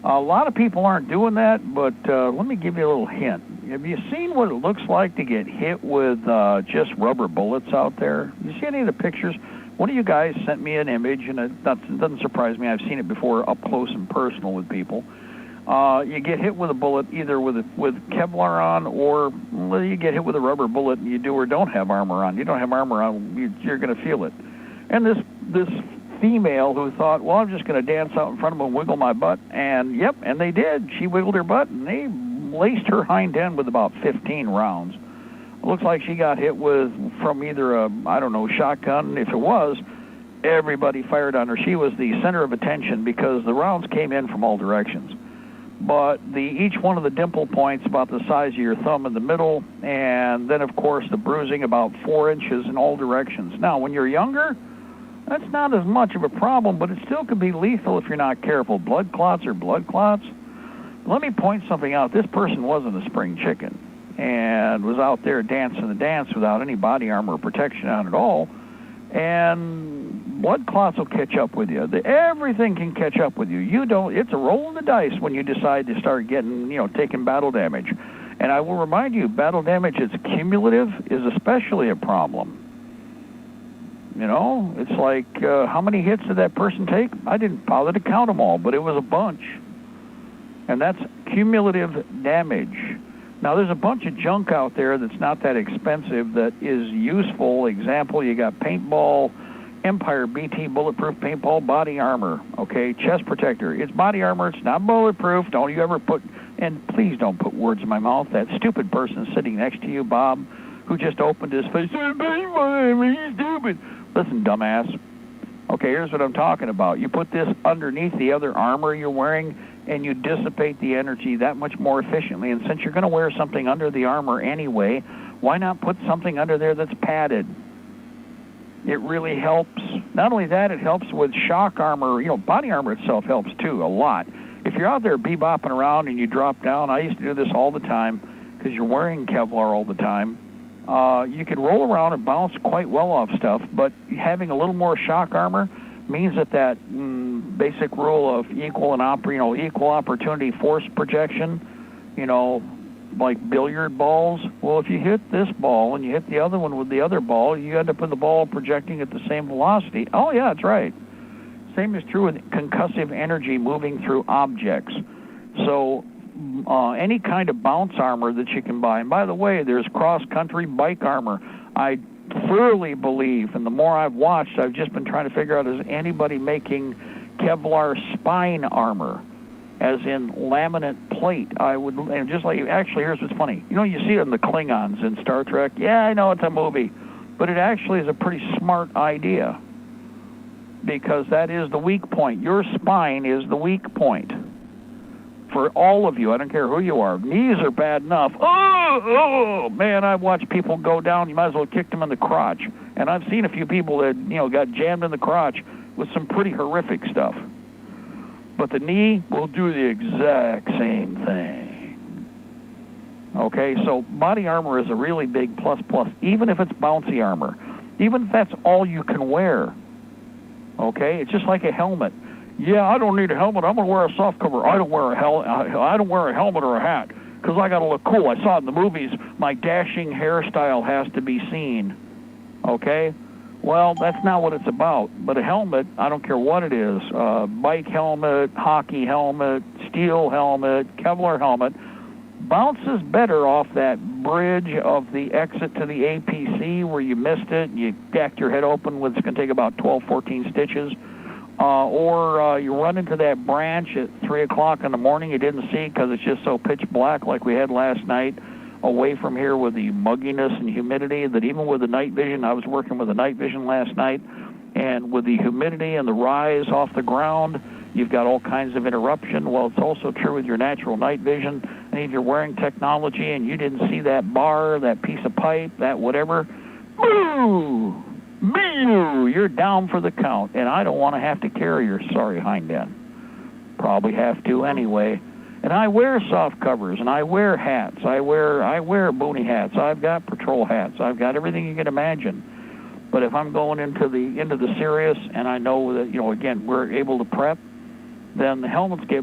A lot of people aren't doing that, but let me give you a little hint. Have you seen what it looks like to get hit with just rubber bullets out there? You see any of the pictures? One of you guys sent me an image, and it doesn't surprise me. I've seen it before up close and personal with people. You get hit with a bullet either with Kevlar on, or you get hit with a rubber bullet and you do or don't have armor on. You don't have armor on, you're going to feel it. And this female who thought, well, I'm just going to dance out in front of them and wiggle my butt, and yep, and they did. She wiggled her butt, and they laced her hind end with about 15 rounds. It looks like she got hit from either a, shotgun. If it was, everybody fired on her. She was the center of attention because the rounds came in from all directions. but each one of the dimple points about the size of your thumb in the middle, and then, of course, the bruising about 4 inches in all directions. Now, when you're younger, that's not as much of a problem, but it still could be lethal if you're not careful. Blood clots are blood clots. Let me point something out. This person wasn't a spring chicken and was out there dancing the dance without any body armor or protection on at all, and blood clots will catch up with you. Everything can catch up with you. It's a roll of the dice when you decide to start getting, taking battle damage. And I will remind you, battle damage that's cumulative is especially a problem. It's like, how many hits did that person take? I didn't bother to count them all, but it was a bunch. And that's cumulative damage. Now, there's a bunch of junk out there that's not that expensive that is useful. Example, you got paintball, Empire BT bulletproof paintball body armor, okay, chest protector. It's body armor. It's not bulletproof. Don't you ever and please don't put words in my mouth. That stupid person sitting next to you, Bob, who just opened his face, he's stupid. Listen, dumbass. Okay, here's what I'm talking about. You put this underneath the other armor you're wearing, and you dissipate the energy that much more efficiently. And since you're going to wear something under the armor anyway, why not put something under there that's padded? It really helps. Not only that, it helps with shock armor. Body armor itself helps too, a lot. If you're out there bebopping around and you drop down, I used to do this all the time because you're wearing Kevlar all the time. You can roll around and bounce quite well off stuff, but having a little more shock armor means that basic rule of equal opportunity force projection, like billiard balls. Well, if you hit this ball and you hit the other one with the other ball, you end up with the ball projecting at the same velocity. Oh, yeah, that's right. Same is true with concussive energy moving through objects. So any kind of bounce armor that you can buy. And by the way, there's cross-country bike armor. I thoroughly believe, and the more I've watched, I've just been trying to figure out, is anybody making Kevlar spine armor, as in laminate plate? Actually, here's what's funny. You see it in the Klingons in Star Trek. Yeah, I know it's a movie, but it actually is a pretty smart idea, because that is the weak point. Your spine is the weak point. For all of you, I don't care who you are. Knees are bad enough. Oh, man, I've watched people go down. You might as well kick them in the crotch. And I've seen a few people that, got jammed in the crotch with some pretty horrific stuff. But the knee will do the exact same thing. Okay, so body armor is a really big plus, even if it's bouncy armor. Even if that's all you can wear. Okay, it's just like a helmet. Yeah, I don't need a helmet. I'm going to wear a soft cover. I don't wear a helmet or a hat because I got to look cool. I saw it in the movies. My dashing hairstyle has to be seen. Okay? Well, that's not what it's about. But a helmet, I don't care what it is, bike helmet, hockey helmet, steel helmet, Kevlar helmet, bounces better off that bridge of the exit to the APC where you missed it. You jacked your head open, it's going to take about 12, 14 stitches. Or you run into that branch at 3 o'clock in the morning you didn't see because it's just so pitch black like we had last night away from here with the mugginess and humidity that even with the night vision, I was working with the night vision last night, and with the humidity and the rise off the ground, you've got all kinds of interruption. Well, it's also true with your natural night vision. And if you're wearing technology and you didn't see that bar, that piece of pipe, that whatever, boo! You're down for the count, and I don't want to have to carry your sorry hind end. Probably have to anyway. And I wear soft covers, and I wear hats. I wear boonie hats. I've got patrol hats. I've got everything you can imagine. But if I'm going into the serious, and I know that again we're able to prep, then the helmets get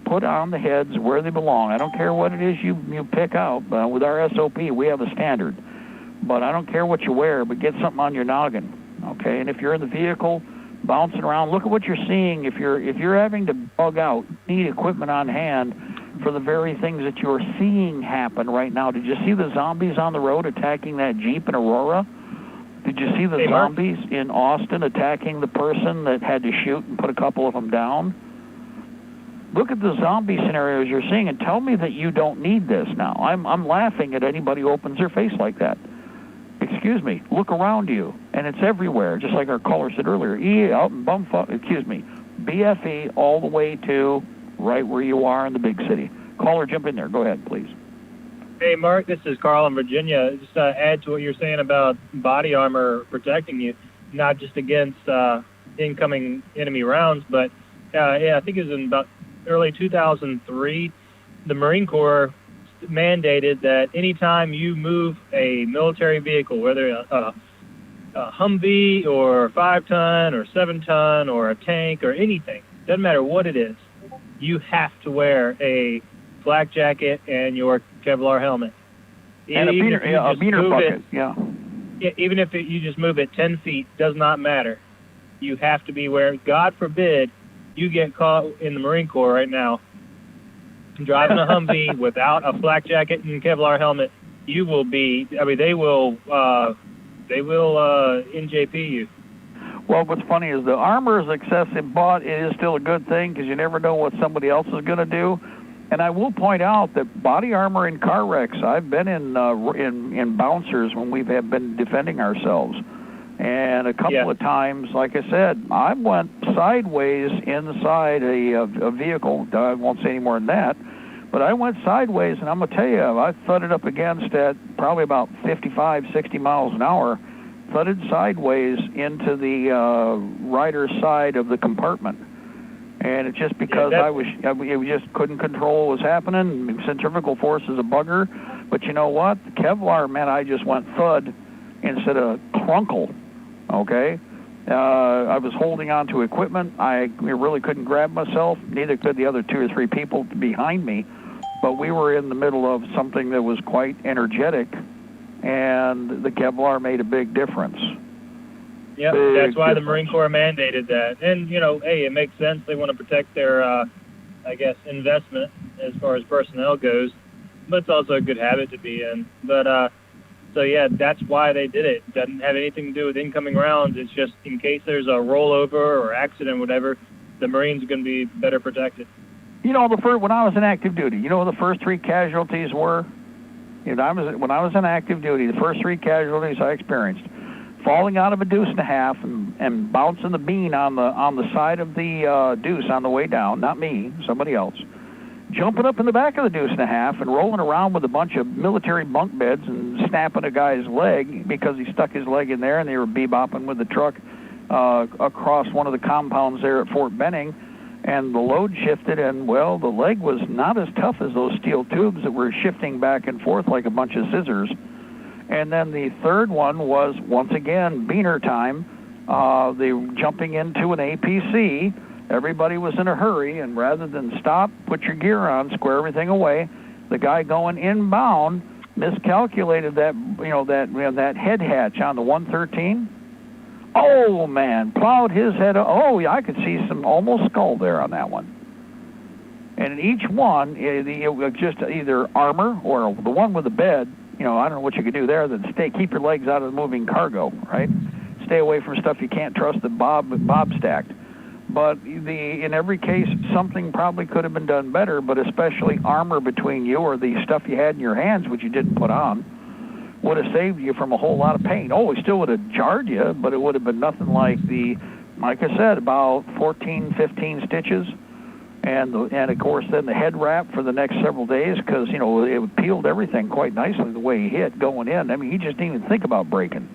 put on the heads where they belong. I don't care what it is you pick out. With our SOP, we have a standard. But I don't care what you wear, but get something on your noggin, okay? And if you're in the vehicle, bouncing around, look at what you're seeing. If you're having to bug out, need equipment on hand for the very things that you're seeing happen right now. Did you see the zombies on the road attacking that Jeep in Aurora? Did you see the zombies in Austin attacking the person that had to shoot and put a couple of them down? Look at the zombie scenarios you're seeing and tell me that you don't need this now. I'm laughing at anybody who opens their face like that. Excuse me, look around you, and it's everywhere, just like our caller said earlier. BFE all the way to right where you are in the big city. Caller, jump in there. Go ahead, please. Hey, Mark, this is Carl in Virginia. Just to add to what you're saying about body armor protecting you, not just against incoming enemy rounds, but I think it was in about early 2003, the Marine Corps mandated that anytime you move a military vehicle, whether a Humvee or 5-ton or 7-ton or a tank or anything, doesn't matter what it is, you have to wear a flak jacket and your Kevlar helmet. And a beater bucket, yeah, even if you just move it 10 feet, does not matter. You have to be wearing, God forbid, you get caught in the Marine Corps right now driving a Humvee without a flak jacket and Kevlar helmet, you will be, they will NJP you. Well, what's funny is the armor is excessive, but it is still a good thing because you never know what somebody else is going to do. And I will point out that body armor in car wrecks, I've been in bouncers when we've been defending ourselves. And a couple of times, like I said, I went sideways inside a vehicle. I won't say any more than that. But I went sideways, and I'm going to tell you, I thudded up against at probably about 55, 60 miles an hour, thudded sideways into the rider's side of the compartment. And it's just because we just couldn't control what was happening. Centrifugal force is a bugger. But you know what? The Kevlar meant I just went thud instead of crunkle. Okay? I was holding on to equipment. I really couldn't grab myself. Neither could the other 2 or 3 people behind me. But we were in the middle of something that was quite energetic, and the Kevlar made a big difference. Yep, that's why the Marine Corps mandated that. And, hey, it makes sense. They want to protect their, investment as far as personnel goes. But it's also a good habit to be in. But, that's why they did it. It doesn't have anything to do with incoming rounds. It's just in case there's a rollover or accident or whatever, the Marines are going to be better protected. When I was in active duty, the first 3 casualties were? When I was in active duty, the first 3 casualties I experienced, falling out of a deuce and a half and bouncing the bean on the side of the deuce on the way down, not me, somebody else, jumping up in the back of the deuce and a half and rolling around with a bunch of military bunk beds and snapping a guy's leg because he stuck his leg in there and they were bebopping with the truck across one of the compounds there at Fort Benning. And the load shifted, and, the leg was not as tough as those steel tubes that were shifting back and forth like a bunch of scissors. And then the third one was, once again, beaner time. They were jumping into an APC. Everybody was in a hurry, and rather than stop, put your gear on, square everything away, the guy going inbound miscalculated that head hatch on the 113. Oh, man, plowed his head. Oh, I could see some almost skull there on that one. And in each one, it was just either armor or the one with the bed. I don't know what you could do there than keep your legs out of the moving cargo, right? Stay away from stuff you can't trust that Bob stacked. But in every case, something probably could have been done better, but especially armor between you or the stuff you had in your hands, which you didn't put on, would have saved you from a whole lot of pain. Oh, it still would have jarred you, but it would have been nothing like I said, about 14, 15 stitches. And of course, then the head wrap for the next several days because, it peeled everything quite nicely the way he hit going in. I mean, he just didn't even think about breaking.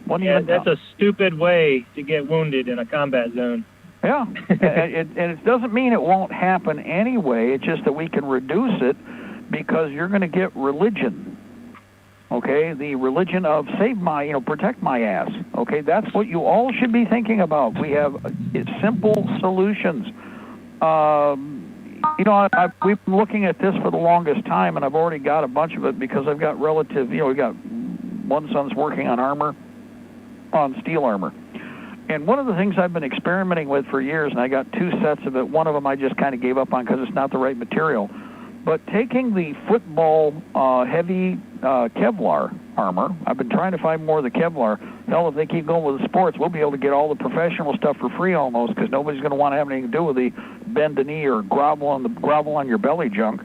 That's a stupid way to get wounded in a combat zone. Yeah, and it doesn't mean it won't happen anyway. It's just that we can reduce it because you're going to get religion. Okay, the religion of protect my ass. Okay, that's what you all should be thinking about. We have simple solutions. We've been looking at this for the longest time, and I've already got a bunch of it because I've got we've got one son's working on armor, on steel armor. And one of the things I've been experimenting with for years, and I got 2 sets of it. One of them I just kind of gave up on because it's not the right material. But taking the football heavy Kevlar armor, I've been trying to find more of the Kevlar. Hell, if they keep going with the sports, we'll be able to get all the professional stuff for free almost because nobody's going to want to have anything to do with the bend the knee or grovel on your belly junk.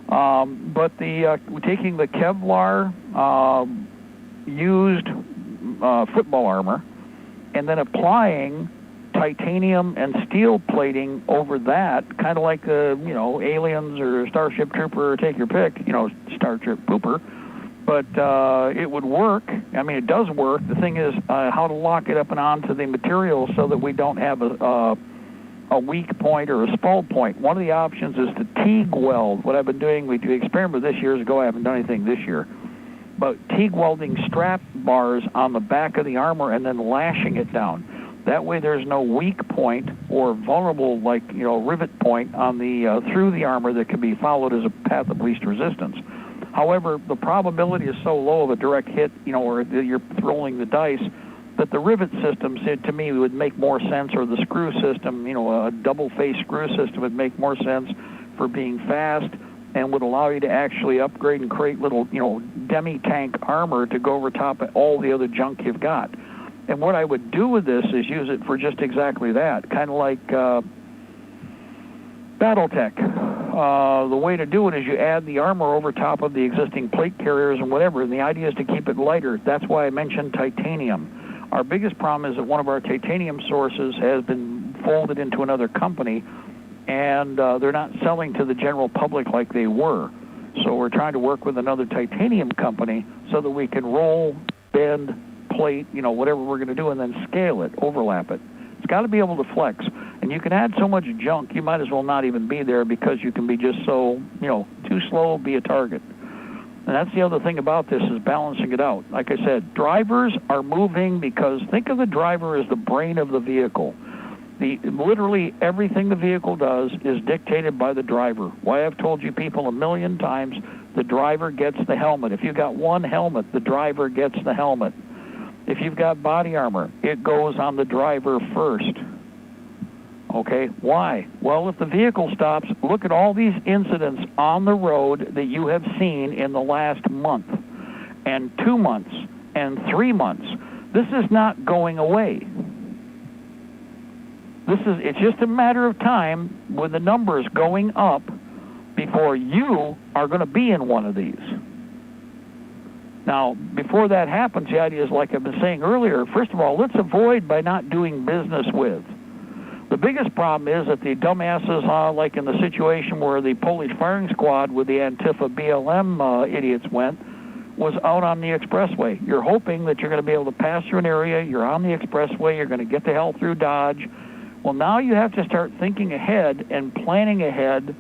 But taking the Kevlar used football armor and then applying titanium and steel plating over that, kind of like Aliens or Starship Trooper, or take your pick, Starship Pooper. But it would work. I mean, it does work. The thing is how to lock it up and onto the material so that we don't have a weak point or a spall point. One of the options is to TIG weld. What I've been doing, we experimented this years ago. I haven't done anything this year. But TIG welding strap bars on the back of the armor and then lashing it down. That way there's no weak point or vulnerable, rivet point on the through the armor that can be followed as a path of least resistance. However, the probability is so low of a direct hit, or you're rolling the dice, that the rivet system, to me, would make more sense, or the screw system, a double-face screw system would make more sense for being fast and would allow you to actually upgrade and create little, demi-tank armor to go over top of all the other junk you've got. And what I would do with this is use it for just exactly that, kind of like Battletech. The way to do it is you add the armor over top of the existing plate carriers and whatever, and the idea is to keep it lighter. That's why I mentioned titanium. Our biggest problem is that one of our titanium sources has been folded into another company, and they're not selling to the general public like they were. So we're trying to work with another titanium company so that we can roll, bend, plate, whatever we're going to do, and then scale it, overlap it. It's got to be able to flex. And you can add so much junk, you might as well not even be there because you can be just so, too slow, be a target. And that's the other thing about this is balancing it out. Like I said, drivers are moving because think of the driver as the brain of the vehicle. Literally everything the vehicle does is dictated by the driver. Why I've told you people a million times, the driver gets the helmet. If you've got one helmet, the driver gets the helmet. If you've got body armor, it goes on the driver first. Okay, why? Well, if the vehicle stops, look at all these incidents on the road that you have seen in the last month, and 2 months, and 3 months. This is not going away. It's just a matter of time with the numbers going up before you are going to be in one of these. Now, before that happens, the idea is, like I've been saying earlier, first of all, let's avoid by not doing business with. The biggest problem is that the dumbasses, like in the situation where the Polish firing squad with the Antifa BLM idiots went, was out on the expressway. You're hoping that you're going to be able to pass through an area, you're on the expressway, you're going to get the hell through Dodge. Well, now you have to start thinking ahead and planning ahead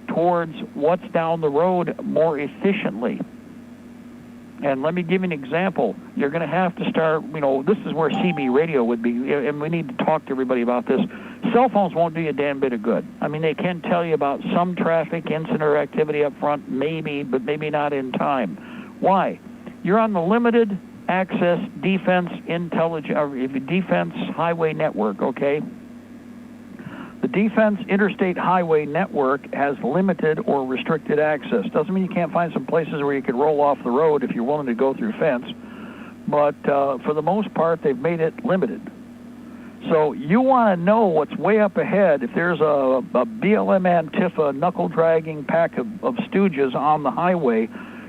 towards what's down the road more efficiently. And let me give you an example. You're going to have to start, this is where CB radio would be, and we need to talk to everybody about this. Cell phones won't do you a damn bit of good. I mean, they can tell you about some traffic incident or activity up front, maybe, but maybe not in time. Why? You're on the limited access defense highway network, okay? The Defense Interstate Highway Network has limited or restricted access. Doesn't mean you can't find some places where you can roll off the road if you're willing to go through fence, but for the most part, they've made it limited. So you want to know what's way up ahead. If there's a BLM Antifa knuckle-dragging pack of stooges on the highway,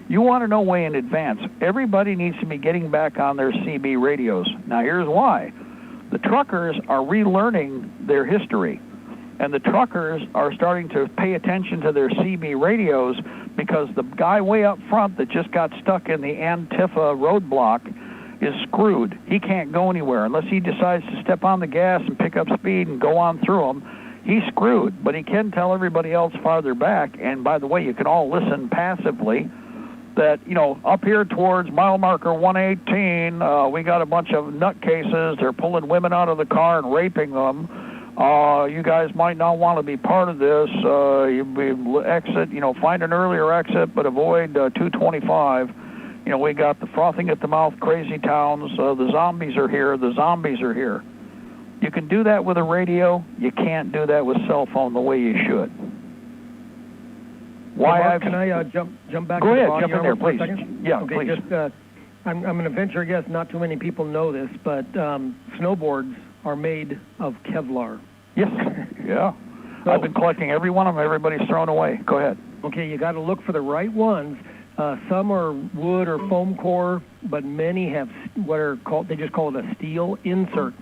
you want to know way in advance. Everybody needs to be getting back on their CB radios. Now, here's why. The truckers are relearning their history. And the truckers are starting to pay attention to their CB radios because the guy way up front that just got stuck in the Antifa roadblock is screwed. He can't go anywhere unless he decides to step on the gas and pick up speed and go on through them. He's screwed, but he can tell everybody else farther back. And by the way, you can all listen passively that, up here towards mile marker 118, we got a bunch of nutcases. They're pulling women out of the car and raping them. You guys might not want to be part of this. You exit, find an earlier exit, but avoid 225. We got the frothing at the mouth crazy towns. The zombies are here. The zombies are here. You can do that with a radio. You can't do that with cell phone the way you should. Why? Mark, can I jump back? Go to ahead, the jump in there, please. Yeah, okay, please. I'm going to venture a guess. Not too many people know this, but snowboards are made of Kevlar. Yes. Yeah. So, I've been collecting every one of them. Everybody's thrown away. Go ahead. Okay, you got to look for the right ones. Some are wood or foam core, but many have what are called, they just call it a steel insert,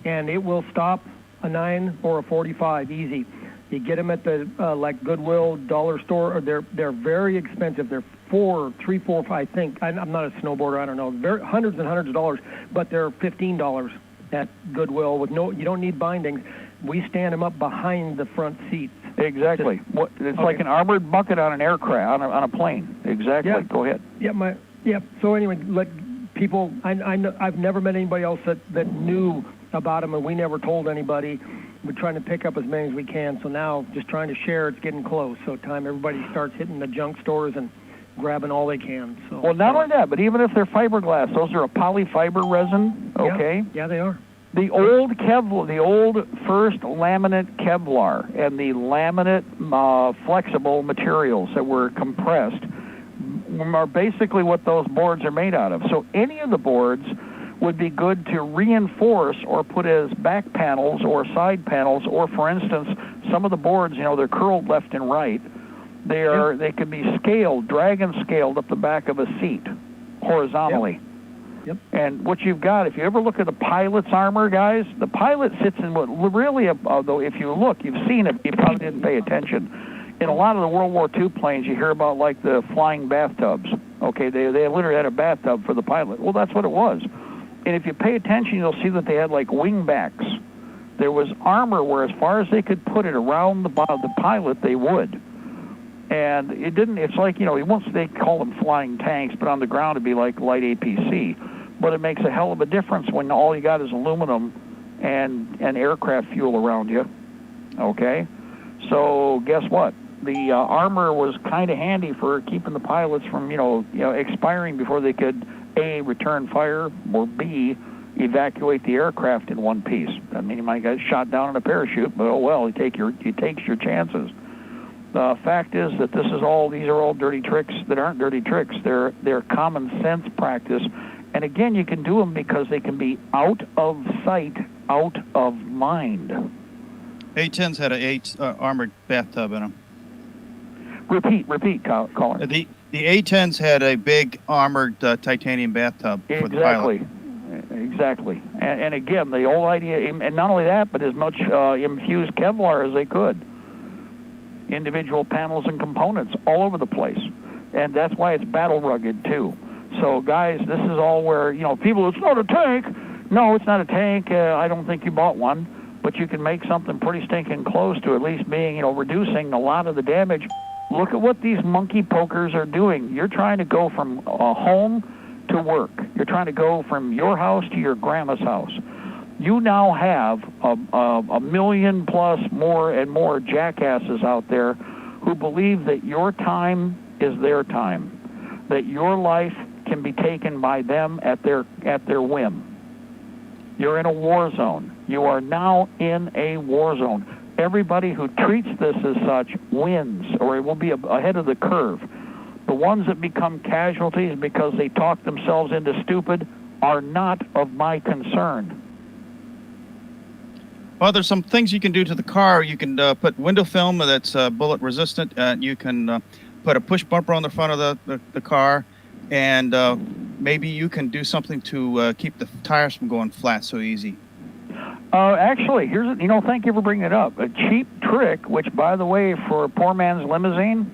and it will stop a 9 or a 45, easy. You get them at the like Goodwill, dollar store, or they're very expensive. They're $3, $4, I think. I'm not a snowboarder. I don't know. They're hundreds and hundreds of dollars, but they're $15 at Goodwill with you don't need bindings. We stand them up behind the front seats. Exactly. It's like an armored bucket on an aircraft on a plane. Exactly. Yeah. Go ahead. Yeah. So anyway, let people. I know I've never met anybody else that knew about them, and we never told anybody. We're trying to pick up as many as we can. So now, just trying to share. It's getting close. So time everybody starts hitting the junk stores and grabbing all they can. So. Well, not only that, but even if they're fiberglass, those are a polyfiber resin. Okay. Yeah, they are. The old Kevlar, the old first laminate Kevlar, and the laminate flexible materials that were compressed are basically what those boards are made out of. So any of the boards would be good to reinforce or put as back panels or side panels, or for instance, some of the boards, they're curled left and right. They can be scaled, drag and scaled up the back of a seat horizontally. Yep. And what you've got, if you ever look at the pilot's armor, guys, the pilot sits in what really, although if you look, you've seen it, you probably didn't pay attention. In a lot of the World War II planes, you hear about like the flying bathtubs. Okay, they literally had a bathtub for the pilot. Well, that's what it was. And if you pay attention, you'll see that they had like wing backs. There was armor where as far as they could put it around the pilot, they would. And it didn't, it's like, once they call them flying tanks, but on the ground it'd be like light APC. But it makes a hell of a difference when all you got is aluminum and aircraft fuel around you. Okay? So guess what? The armor was kind of handy for keeping the pilots from, expiring before they could, A, return fire, or B, evacuate the aircraft in one piece. I mean, you might get shot down in a parachute, but oh well, you take your chances. The fact is that these are all dirty tricks that aren't dirty tricks. They're common sense practice. And again, you can do them because they can be out of sight, out of mind. A-10s had an armored bathtub in them. Repeat, Colin. The A-10s had a big armored titanium bathtub for the pilot. Exactly. And again, the old idea, and not only that, but as much infused Kevlar as they could. Individual panels and components all over the place. And that's why it's battle rugged, too. So, guys, this is all where, people, it's not a tank. No, it's not a tank. I don't think you bought one. But you can make something pretty stinking close to at least being, reducing a lot of the damage. Look at what these monkey pokers are doing. You're trying to go from home to work. You're trying to go from your house to your grandma's house. You now have a million plus more and more jackasses out there who believe that your time is their time, that your life can be taken by them at their whim. You're in a war zone. You are now in a war zone. Everybody who treats this as such wins, or it will be ahead of the curve. The ones that become casualties because they talk themselves into stupid are not of my concern. Well, there's some things you can do to the car. You can put window film that's bullet resistant. You can put a push bumper on the front of the car, and maybe you can do something to keep the tires from going flat so easy. Actually, thank you for bringing it up. A cheap trick, which, by the way, for a poor man's limousine,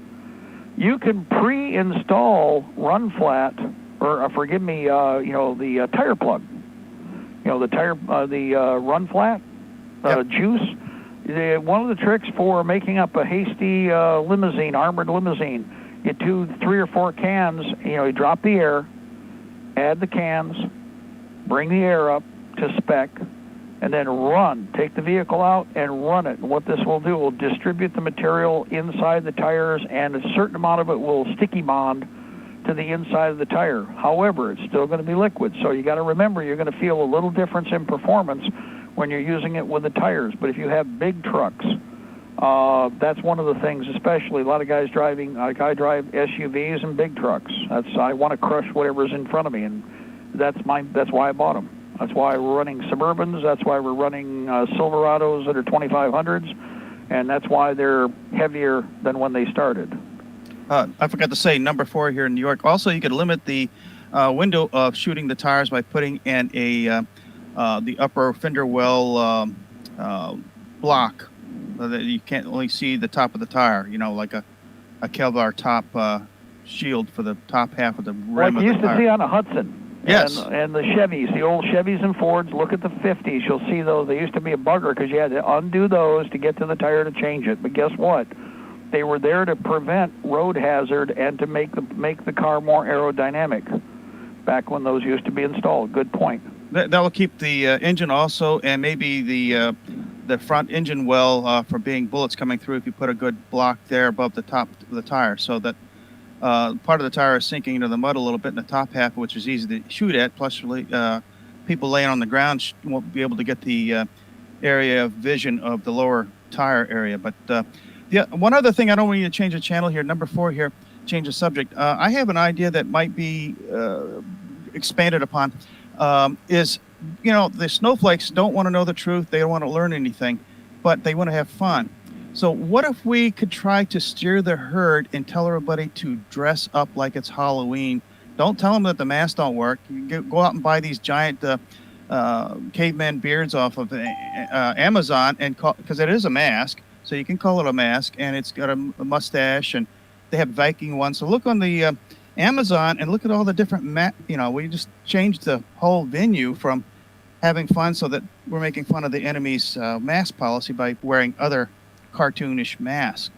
you can pre-install run flat, or the tire plug. The run flat juice. One of the tricks for making up a hasty armored limousine, you do 3 or 4 cans. You drop the air, add the cans, bring the air up to spec, and then take the vehicle out and run it. And what this will do will distribute the material inside the tires, and a certain amount of it will sticky bond to the inside of the tire. However, it's still going to be liquid, so you got to remember you're going to feel a little difference in performance when you're using it with the tires. But if you have big trucks, that's one of the things, especially a lot of guys driving, like I drive SUVs and big trucks. I want to crush whatever's in front of me, and that's why I bought them. That's why we're running Suburbans. That's why we're running Silverados that are 2500s, and that's why they're heavier than when they started. I forgot to say, number 4 here in New York. Also, you could limit the window of shooting the tires by putting in the upper fender well block so that you can't only see the top of the tire, like a Kevlar top shield for the top half of the rim like of the tire. you used to see on a Hudson. Yes. And the Chevys, the old Chevys and Fords, look at the 50s. You'll see those. They used to be a bugger because you had to undo those to get to the tire to change it. But guess what? They were there to prevent road hazard and to make the car more aerodynamic back when those used to be installed. Good point. That will keep the engine also, and maybe the front engine well for being bullets coming through if you put a good block there above the top of the tire, so that part of the tire is sinking into the mud a little bit in the top half, which is easy to shoot at. Plus, people laying on the ground won't be able to get the area of vision of the lower tire area. But one other thing, I don't want you to change the channel here. Number 4 here, change the subject. I have an idea that might be expanded upon. Is the snowflakes don't want to know the truth. They don't want to learn anything, but they want to have fun. So what if we could try to steer the herd and tell everybody to dress up like it's Halloween? Don't tell them that the masks don't work. You can go out and buy these giant caveman beards off of Amazon, and because it is a mask, so you can call it a mask, and it's got a mustache, and they have Viking ones. So look on the Amazon and look at all the different we just changed the whole venue from having fun so that we're making fun of the enemy's mask policy by wearing other cartoonish masks,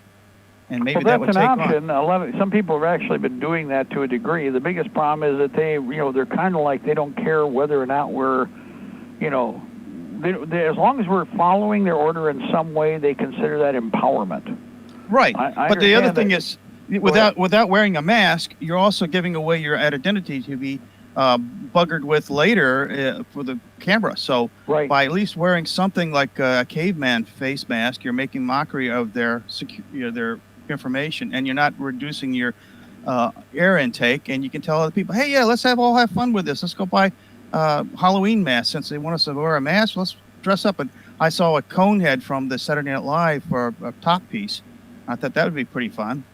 and maybe that would take on. That's an option. Some people have actually been doing that to a degree. The biggest problem is that they're kind of like they don't care whether or not we're, as long as we're following their order in some way, they consider that empowerment. Right. But the other thing is, without wearing a mask, you're also giving away your identity to be buggered with later for the camera. So by at least wearing something like a caveman face mask, you're making mockery of their information, and you're not reducing your air intake. And you can tell other people, hey, let's all have fun with this. Let's go buy Halloween masks. Since they want us to wear a mask, let's dress up. And I saw a Conehead from the Saturday Night Live for a top piece. I thought that would be pretty fun.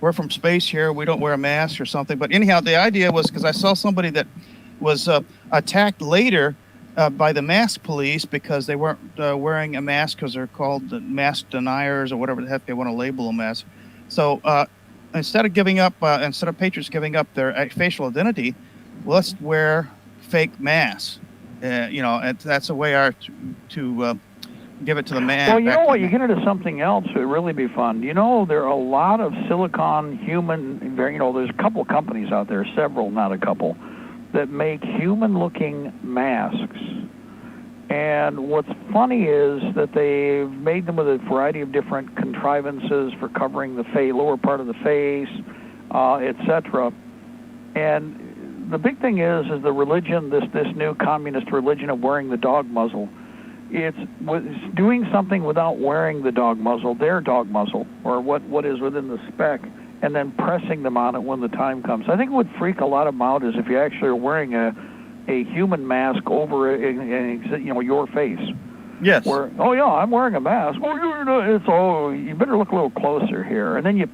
We're from space here. We don't wear a mask or something. But anyhow, the idea was because I saw somebody that was attacked later by the mask police because they weren't wearing a mask because they're called mask deniers or whatever the heck they want to label them as. So instead of patriots giving up their facial identity, let's wear fake masks. And that's a way to give it to the man. Well, you know what? You get into something else. It would really be fun. There are a lot of silicone human. There's a couple companies out there, several, not a couple, that make human-looking masks. And what's funny is that they've made them with a variety of different contrivances for covering the lower part of the face, etc. And the big thing is the religion, this new communist religion of wearing the dog muzzle. It's doing something without wearing the dog muzzle, their dog muzzle, or what is within the spec, and then pressing them on it when the time comes. I think it would freak a lot of them out is if you actually are wearing a human mask over your face. Yes. I'm wearing a mask. You better look a little closer here, and then you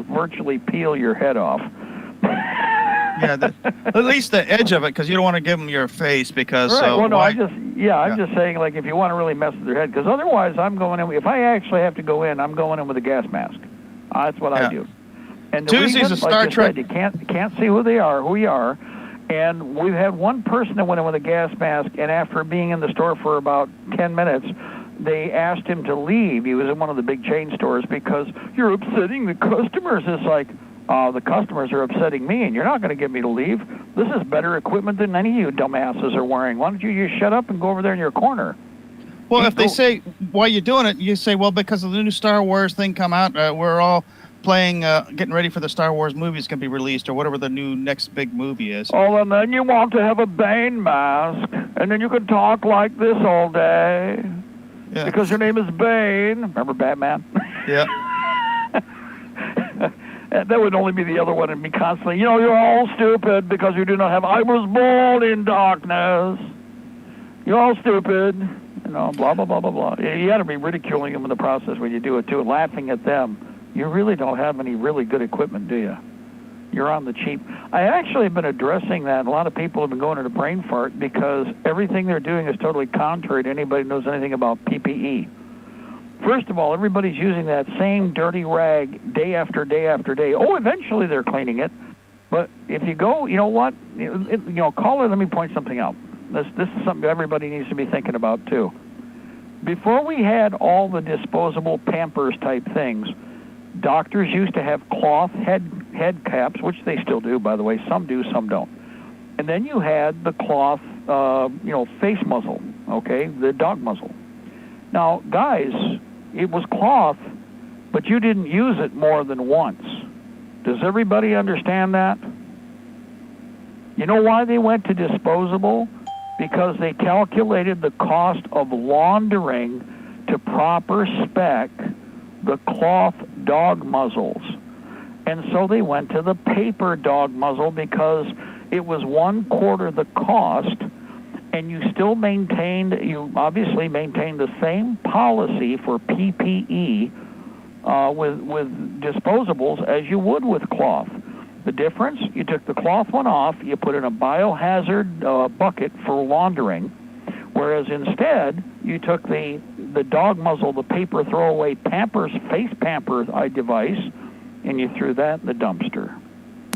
virtually peel your head off. Yeah, at least the edge of it, because you don't want to give them your face because. Right. I'm just saying, like, if you want to really mess with their head, because otherwise, I'm going in. If I actually have to go in, I'm going in with a gas mask. That's what I do. And the Tuesday's reason, a Star Trek. You can't see who we are. And we've had one person that went in with a gas mask, and after being in the store for about 10 minutes, they asked him to leave. He was in one of the big chain stores because you're upsetting the customers. It's like, the customers are upsetting me, and you're not going to get me to leave. This is better equipment than any of you dumbasses are wearing. Why don't you just shut up and go over there in your corner? Well, if they say, why are you doing it, you say, well, because of the new Star Wars thing come out, we're all playing, getting ready for the Star Wars movies can be released, or whatever the new next big movie is. Oh, and then you want to have a Bane mask, and then you can talk like this all day. Yeah. Because your name is Bane. Remember Batman? Yeah. That would only be the other one, and be constantly, you're all stupid because you do not have, I was born in darkness. You're all stupid. Blah, blah, blah, blah, blah. You got to be ridiculing them in the process when you do it, too, and laughing at them. You really don't have any really good equipment, do you? You're on the cheap. I actually have been addressing that. A lot of people have been going into brain fart because everything they're doing is totally contrary to anybody who knows anything about PPE. First of all, everybody's using that same dirty rag day after day after day. Oh, eventually they're cleaning it. But if you go, you know what? Caller, let me point something out. This is something everybody needs to be thinking about, too. Before we had all the disposable Pampers type things, doctors used to have cloth head caps, which they still do, by the way. Some do, some don't. And then you had the cloth, face muzzle, okay, the dog muzzle. Now, guys, it was cloth, but you didn't use it more than once. Does everybody understand that? You know why they went to disposable? Because they calculated the cost of laundering to proper spec the cloth dog muzzles. And so they went to the paper dog muzzle because it was 1/4 the cost, and you obviously maintained the same policy for PPE with disposables as you would with cloth. The difference, you took the cloth one off, you put in a biohazard bucket for laundering, whereas instead you took the dog muzzle, the paper throwaway Pampers face pamper device, and you threw that in the dumpster.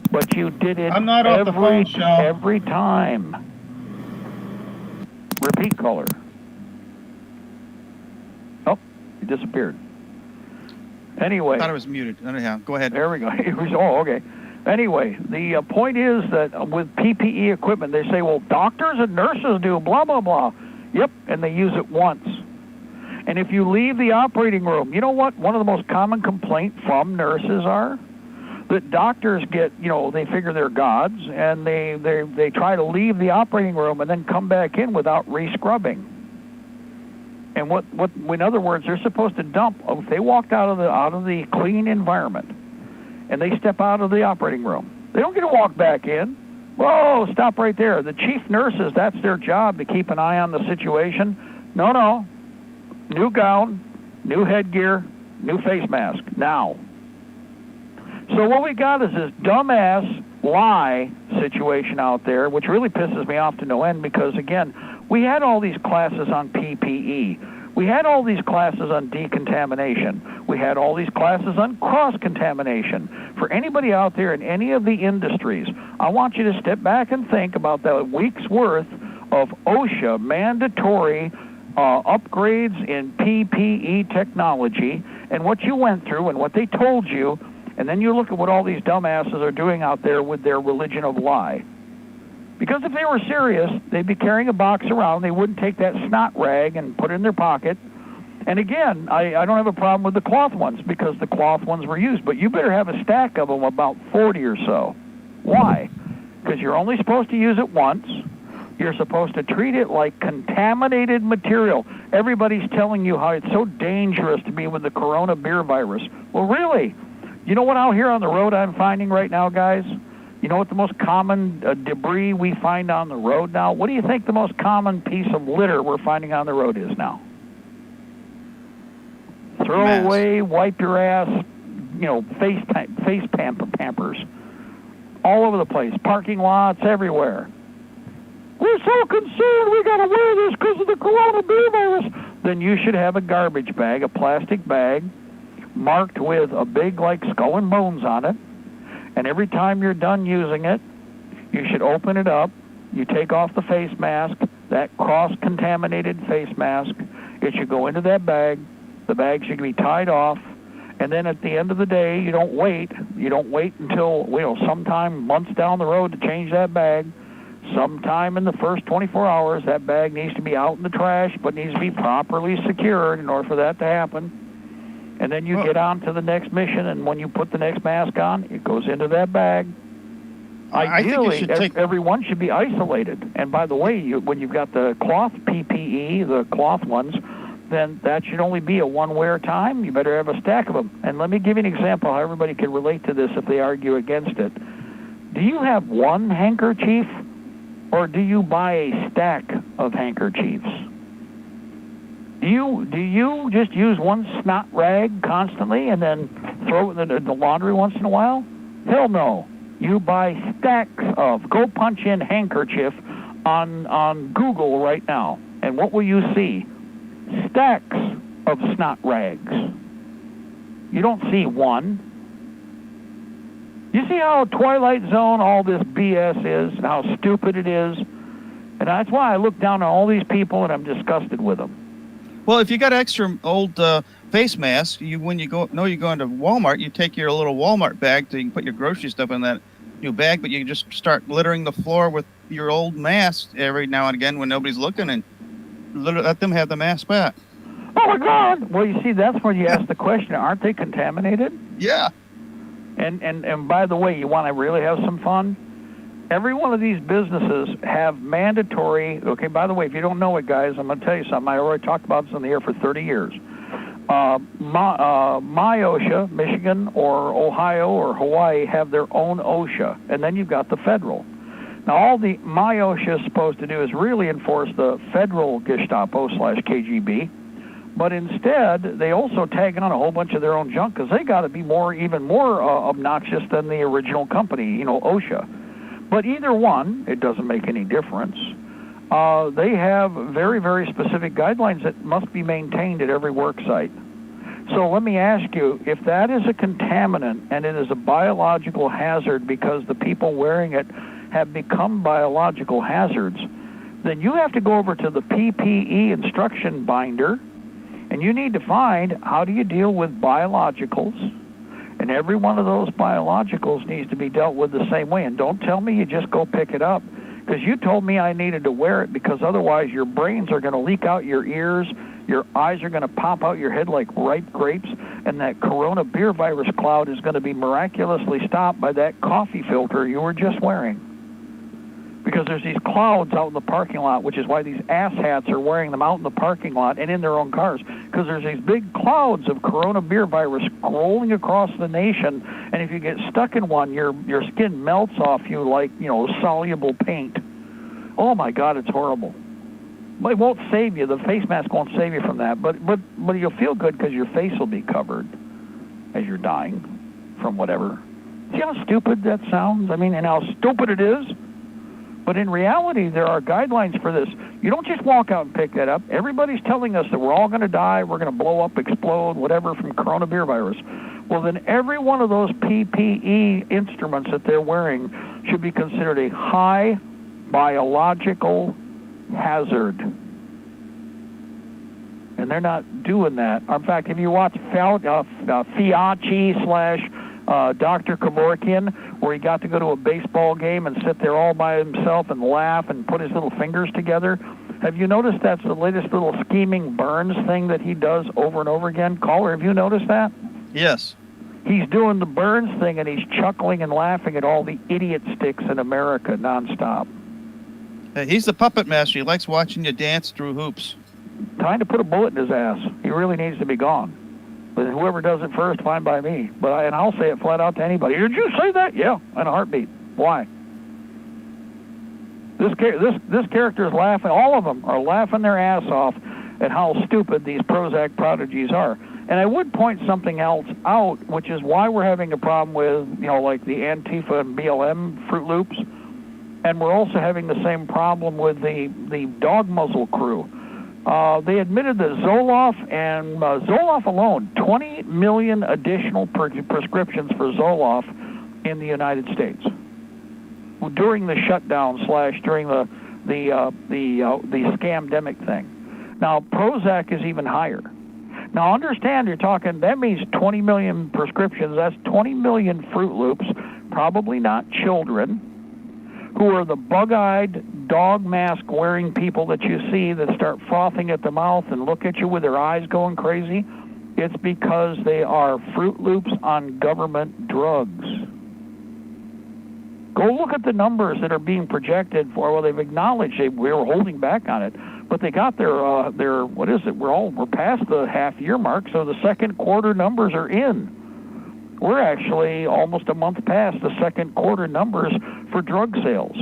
But you did it every time. Repeat, caller. Oh, he disappeared. Anyway. I thought it was muted. Anyhow, go ahead. There we go. Oh, okay. Anyway, the point is that with PPE equipment, they say, well, doctors and nurses do blah, blah, blah. Yep, and they use it once. And if you leave the operating room, you know what? One of the most common complaints from nurses are that doctors get, they figure they're gods, and they try to leave the operating room and then come back in without re-scrubbing. And what in other words, they're supposed to dump. If they walked out of the clean environment and they step out of the operating room, they don't get to walk back in. Whoa, stop right there. The chief nurses, that's their job, to keep an eye on the situation. No. New gown, new headgear, new face mask, now. So what we got is this dumbass lie situation out there, which really pisses me off to no end because, again, we had all these classes on PPE. We had all these classes on decontamination. We had all these classes on cross-contamination. For anybody out there in any of the industries, I want you to step back and think about that week's worth of OSHA mandatory upgrades in PPE technology and what you went through and what they told you, and then you look at what all these dumbasses are doing out there with their religion of lie. Because if they were serious, they'd be carrying a box around. They wouldn't take that snot rag and put it in their pocket. And again, I don't have a problem with the cloth ones because the cloth ones were used. But you better have a stack of them, about 40 or so. Why? Because you're only supposed to use it once. You're supposed to treat it like contaminated material. Everybody's telling you how it's so dangerous to be with the corona beer virus. Well, really? You know what out here on the road I'm finding right now, guys? You know what the most common debris we find on the road now? What do you think the most common piece of litter we're finding on the road is now? Throw away, wipe your ass, face pampers. All over the place. Parking lots, everywhere. We're so concerned we got to wear this because of the coronavirus. Then you should have a garbage bag, a plastic bag, marked with a big, skull and bones on it. And every time you're done using it, you should open it up. You take off the face mask, that cross-contaminated face mask. It should go into that bag. The bag should be tied off. And then at the end of the day, you don't wait. You don't wait until, sometime months down the road to change that bag. Sometime in the first 24 hours, that bag needs to be out in the trash, but needs to be properly secured in order for that to happen. And then you get on to the next mission, and when you put the next mask on, it goes into that bag. Ideally, everyone should be isolated. And by the way, when you've got the cloth PPE, the cloth ones, then that should only be a one-wear time. You better have a stack of them. And let me give you an example how everybody can relate to this if they argue against it. Do you have one handkerchief, or do you buy a stack of handkerchiefs? Do you just use one snot rag constantly and then throw it in the laundry once in a while? Hell no. You buy stacks of. Go punch in handkerchief on Google right now, and what will you see? Stacks of snot rags. You don't see one. You see how Twilight Zone all this BS is, and how stupid it is? And that's why I look down on all these people, and I'm disgusted with them. Well, if you got extra old face masks, when you go into Walmart, you take your little Walmart bag so you can put your grocery stuff in that new bag, but you just start littering the floor with your old masks every now and again when nobody's looking, and let them have the mask back. Oh my God! Well, you see, that's when you ask the question: aren't they contaminated? Yeah. And by the way, you want to really have some fun? Every one of these businesses have mandatory. Okay, by the way, if you don't know it, guys, I'm going to tell you something. I already talked about this on the air for 30 years. OSHA, Michigan, or Ohio, or Hawaii have their own OSHA, and then you've got the federal. Now, all the OSHA is supposed to do is really enforce the federal Gestapo/KGB, but instead they also tag on a whole bunch of their own junk because they got to be even more obnoxious than the original company, OSHA. But either one, it doesn't make any difference. They have very, very specific guidelines that must be maintained at every work site. So let me ask you, if that is a contaminant and it is a biological hazard because the people wearing it have become biological hazards, then you have to go over to the PPE instruction binder, and you need to find how do you deal with biologicals, and every one of those biologicals needs to be dealt with the same way. And don't tell me you just go pick it up, because you told me I needed to wear it because otherwise your brains are going to leak out your ears, your eyes are going to pop out your head like ripe grapes, and that corona beer virus cloud is going to be miraculously stopped by that coffee filter you were just wearing. Because there's these clouds out in the parking lot, which is why these asshats are wearing them out in the parking lot and in their own cars, because there's these big clouds of corona beer virus rolling across the nation, and if you get stuck in one, your skin melts off you like, soluble paint. Oh my God, it's horrible. But it won't save you. The face mask won't save you from that, but you'll feel good because your face will be covered as you're dying from whatever. See how stupid that sounds? And how stupid it is? But in reality, there are guidelines for this. You don't just walk out and pick that up. Everybody's telling us that we're all going to die, we're going to blow up, explode, whatever, from corona beer virus. Well, then every one of those PPE instruments that they're wearing should be considered a high biological hazard. And they're not doing that. In fact, if you watch Fiachi / Dr. Kevorkian, where he got to go to a baseball game and sit there all by himself and laugh and put his little fingers together. Have you noticed that's the latest little scheming Burns thing that he does over and over again? Caller, have you noticed that? Yes. He's doing the Burns thing, and he's chuckling and laughing at all the idiot sticks in America nonstop. He's the puppet master. He likes watching you dance through hoops. Time to put a bullet in his ass. He really needs to be gone. But whoever does it first, fine by me. And I'll say it flat out to anybody. Did you say that? Yeah, in a heartbeat. Why? This character is laughing. All of them are laughing their ass off at how stupid these Prozac prodigies are. And I would point something else out, which is why we're having a problem with, like the Antifa and BLM Fruit Loops. And we're also having the same problem with the dog muzzle crew. They admitted that Zoloft alone, 20 million additional prescriptions for Zoloft in the United States during the shutdown / during the scamdemic thing. Now Prozac is even higher. Now understand, you're talking, that means 20 million prescriptions. That's 20 million Fruit Loops, probably not children, who are the bug-eyed, dog mask-wearing people that you see that start frothing at the mouth and look at you with their eyes going crazy. It's because they are Fruit Loops on government drugs. Go look at the numbers that are being projected for. Well, they've acknowledged we were holding back on it, but they got their what is it? We're past the half-year mark, so the second quarter numbers are in. We're actually almost a month past the second quarter numbers for drug sales.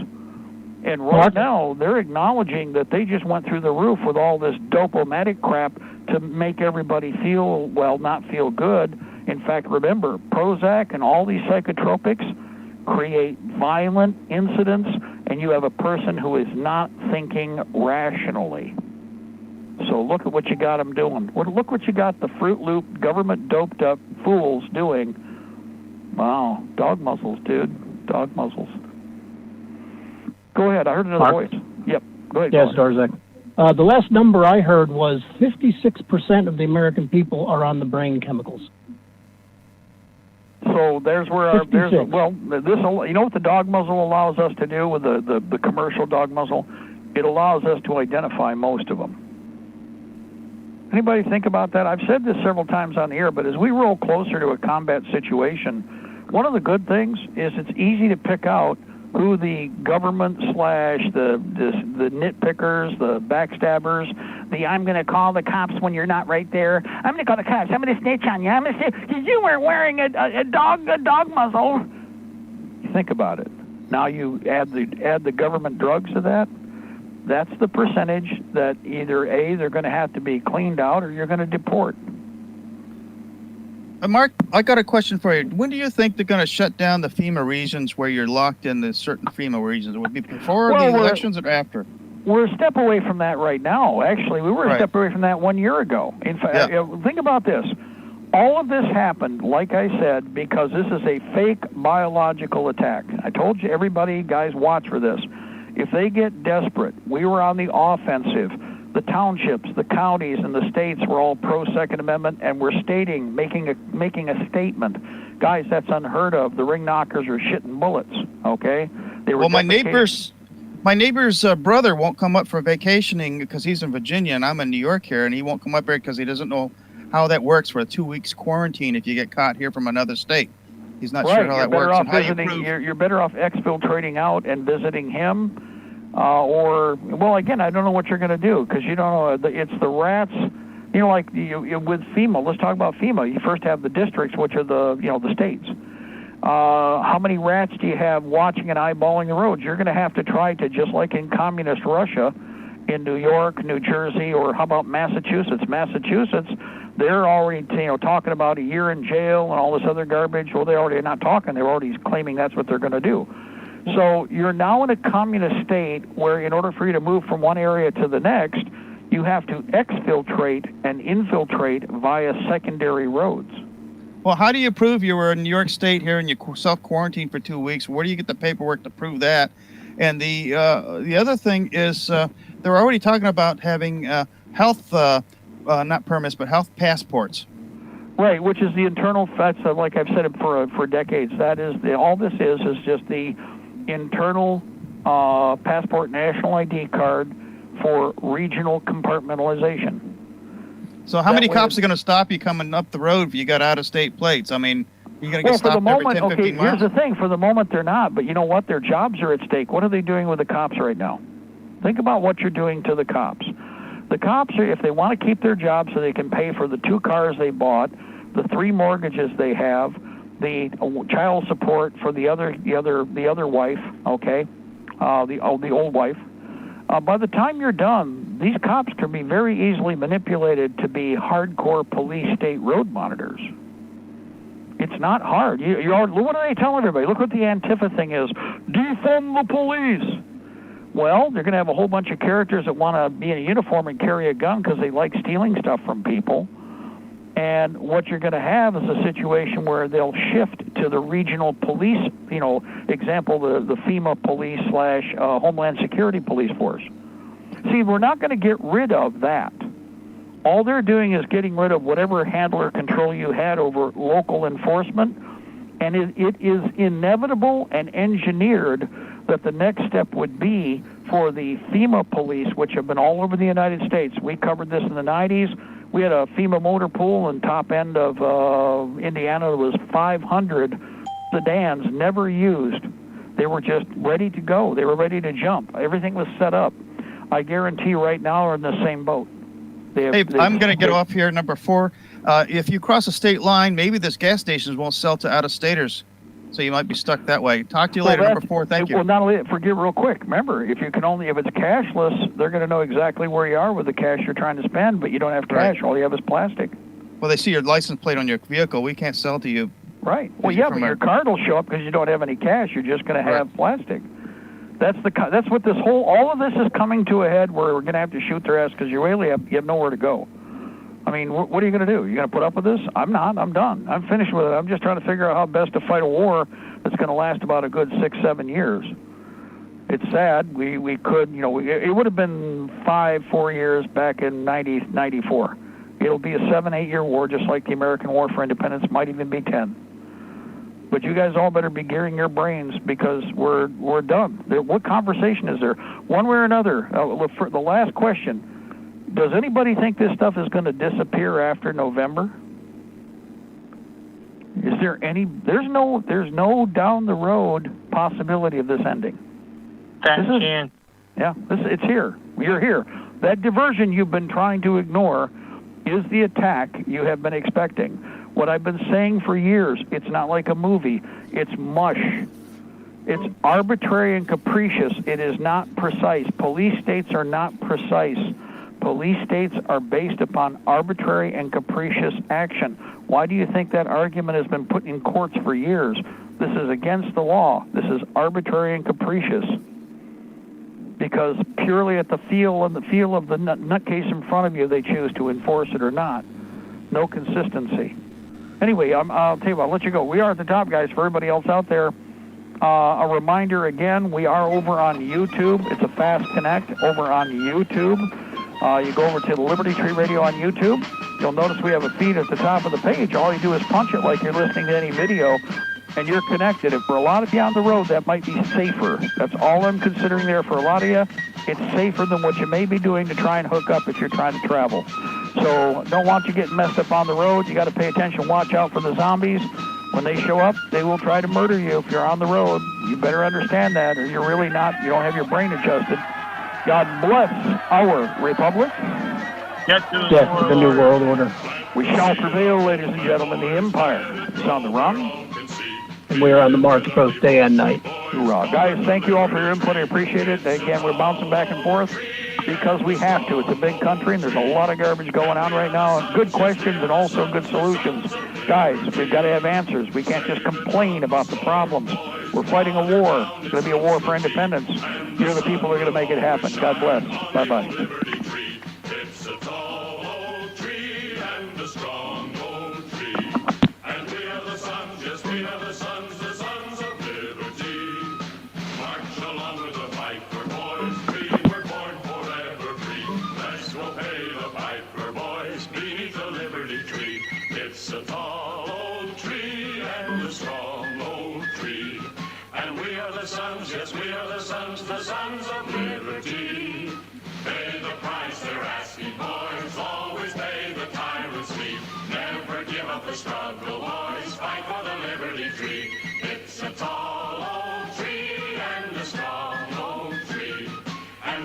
And right now, they're acknowledging that they just went through the roof with all this dopomatic crap to make everybody not feel good. In fact, remember, Prozac and all these psychotropics, create violent incidents, and you have a person who is not thinking rationally. So look at what you got them doing. Look what you got the Fruit Loop, government-doped-up fools doing. Wow, dog muzzles, dude. Dog muzzles. Go ahead. I heard another voice. Yep. Go ahead. Yes, Darzak. The last number I heard was 56% of the American people are on the brain chemicals. So there's where this you know what the dog muzzle allows us to do with the commercial dog muzzle? It allows us to identify most of them. Anybody think about that? I've said this several times on the air, but as we roll closer to a combat situation, one of the good things is it's easy to pick out who the government / the nitpickers, the backstabbers, the I'm going to call the cops when you're not right there. I'm going to call the cops. I'm going to snitch on you. I'm going to say because you weren't wearing a dog muzzle. You think about it. Now you add the government drugs to that. That's the percentage that either A, they're going to have to be cleaned out, or you're going to deport. Mark, I got a question for you. When do you think they're going to shut down the FEMA regions where you're locked in the certain FEMA regions? Would it be before the elections or after? We're a step away from that right now. Actually, we were a step away from that 1 year ago. In fact, think about this. All of this happened, like I said, because this is a fake biological attack. I told you, everybody, guys, watch for this. If they get desperate, we were on the offensive. The townships, the counties, and the states were all pro-Second Amendment, and we're making a statement. Guys, that's unheard of. The ring knockers are shitting bullets, okay? My neighbor's brother won't come up for vacationing because he's in Virginia, and I'm in New York here, and he won't come up here because he doesn't know how that works for a 2 weeks quarantine if you get caught here from another state. He's not sure how that works. You're better off exfiltrating out and visiting him. Again, I don't know what you're going to do because you don't know. It's the rats. You know, like with FEMA. Let's talk about FEMA. You first have the districts, which are the states. How many rats do you have watching and eyeballing the roads? You're going to have to try to, just like in communist Russia, in New York, New Jersey, or how about Massachusetts? Massachusetts, they're already talking about a year in jail and all this other garbage. Well, they already are not talking. They're already claiming that's what they're going to do. So you're now in a communist state where in order for you to move from one area to the next, you have to exfiltrate and infiltrate via secondary roads. Well, how do you prove you were in New York State here and you self-quarantined for 2 weeks? Where do you get the paperwork to prove that? And the other thing is they're already talking about having health, not permits, but health passports. Right, which is the internal, that's like I've said it for decades. That is, all this is just the internal passport national ID card for regional compartmentalization. So how many cops are going to stop you coming up the road if you got out-of-state plates? I mean, you're going to get stopped every 10, 15 miles? Here's the thing. For the moment, they're not. But you know what? Their jobs are at stake. What are they doing with the cops right now? Think about what you're doing to the cops. The cops, if they want to keep their jobs so they can pay for the 2 cars they bought, the 3 mortgages they have, the child support for the other wife, okay, the old wife. By the time you're done, these cops can be very easily manipulated to be hardcore police state road monitors. It's not hard. What do they tell everybody? Look what the Antifa thing is. Defund the police. Well, they're going to have a whole bunch of characters that want to be in a uniform and carry a gun because they like stealing stuff from people. And what you're going to have is a situation where they'll shift to the regional police, example, the FEMA police / Homeland Security police force. See, we're not going to get rid of that. All they're doing is getting rid of whatever handler control you had over local enforcement. And it is inevitable and engineered that the next step would be for the FEMA police, which have been all over the United States. We covered this in the 90s. We had a FEMA motor pool in top end of Indiana. It was 500 sedans never used. They were just ready to go. They were ready to jump. Everything was set up. I guarantee you right now are in the same boat. I'm going to get off here. Number 4, if you cross a state line, maybe this gas stations won't sell to out-of-staters. So you might be stuck that way. Talk to you later. Number 4, thank you. Well, not only forget real quick. Remember, if it's cashless, they're going to know exactly where you are with the cash you're trying to spend, but you don't have cash. Right. All you have is plastic. Well, they see your license plate on your vehicle. We can't sell to you. Right. Well, yeah, but your card will show up because you don't have any cash. You're just going to have plastic. That's what this all of this is coming to a head where we're going to have to shoot their ass because you have nowhere to go. I mean, what are you going to do? You going to put up with this? I'm not. I'm done. I'm finished with it. I'm just trying to figure out how best to fight a war that's going to last about a good 6-7 years. It's sad. We could, it would have been 4 years back in 94. It'll be a 7-8 year war, just like the American War for Independence, might even be 10. But you guys all better be gearing your brains because we're done. What conversation is there? One way or another, for the last question, does anybody think this stuff is going to disappear after November? Is there any? There's no down the road possibility of this ending. It's here. You're here. That diversion you've been trying to ignore is the attack you have been expecting. What I've been saying for years, it's not like a movie. It's mush. It's arbitrary and capricious. It is not precise. Police states are not precise. Police states are based upon arbitrary and capricious action. Why do you think that argument has been put in courts for years? This is against the law. This is arbitrary and capricious. Because purely at the feel of the nutcase in front of you, they choose to enforce it or not. No consistency. Anyway, I'll tell you what, I'll let you go. We are at the top, guys. For everybody else out there, a reminder again, we are over on YouTube. It's a fast connect over on YouTube. You go over to the Libertytreeradio on YouTube. You'll notice we have a feed at the top of the page. All you do is punch it like you're listening to any video, and you're connected. And for a lot of you on the road, that might be safer. That's all I'm considering there. For a lot of you, it's safer than what you may be doing to try and hook up if you're trying to travel. So don't want you getting messed up on the road. You got to pay attention. Watch out for the zombies. When they show up, they will try to murder you if you're on the road. You better understand that, or you're really not. You don't have your brain adjusted. God bless our republic. Yes, the New World Order. We shall prevail, ladies and gentlemen. The empire is on the run. And we are on the march both day and night. Hoorah. Guys, thank you all for your input. I appreciate it. Again, we're bouncing back and forth because we have to. It's a big country, and there's a lot of garbage going on right now. Good questions and also good solutions. Guys, we've got to have answers. We can't just complain about the problems. We're fighting a war. It's going to be a war for independence. You're the people who are going to make it happen. God bless. Bye-bye. It's a tall old tree and a strong old tree. And we are the sons, yes, we are the sons of liberty. March along with the fight for boys. We were born forever free. Let's go pay the piper, boys, beneath the Liberty tree. It's a tall old tree and a strong old tree. And we are the sons, yes, we are the sons of liberty. Pay the price they're asking, boys. Always pay the tyrant's fee. Never give up the struggle.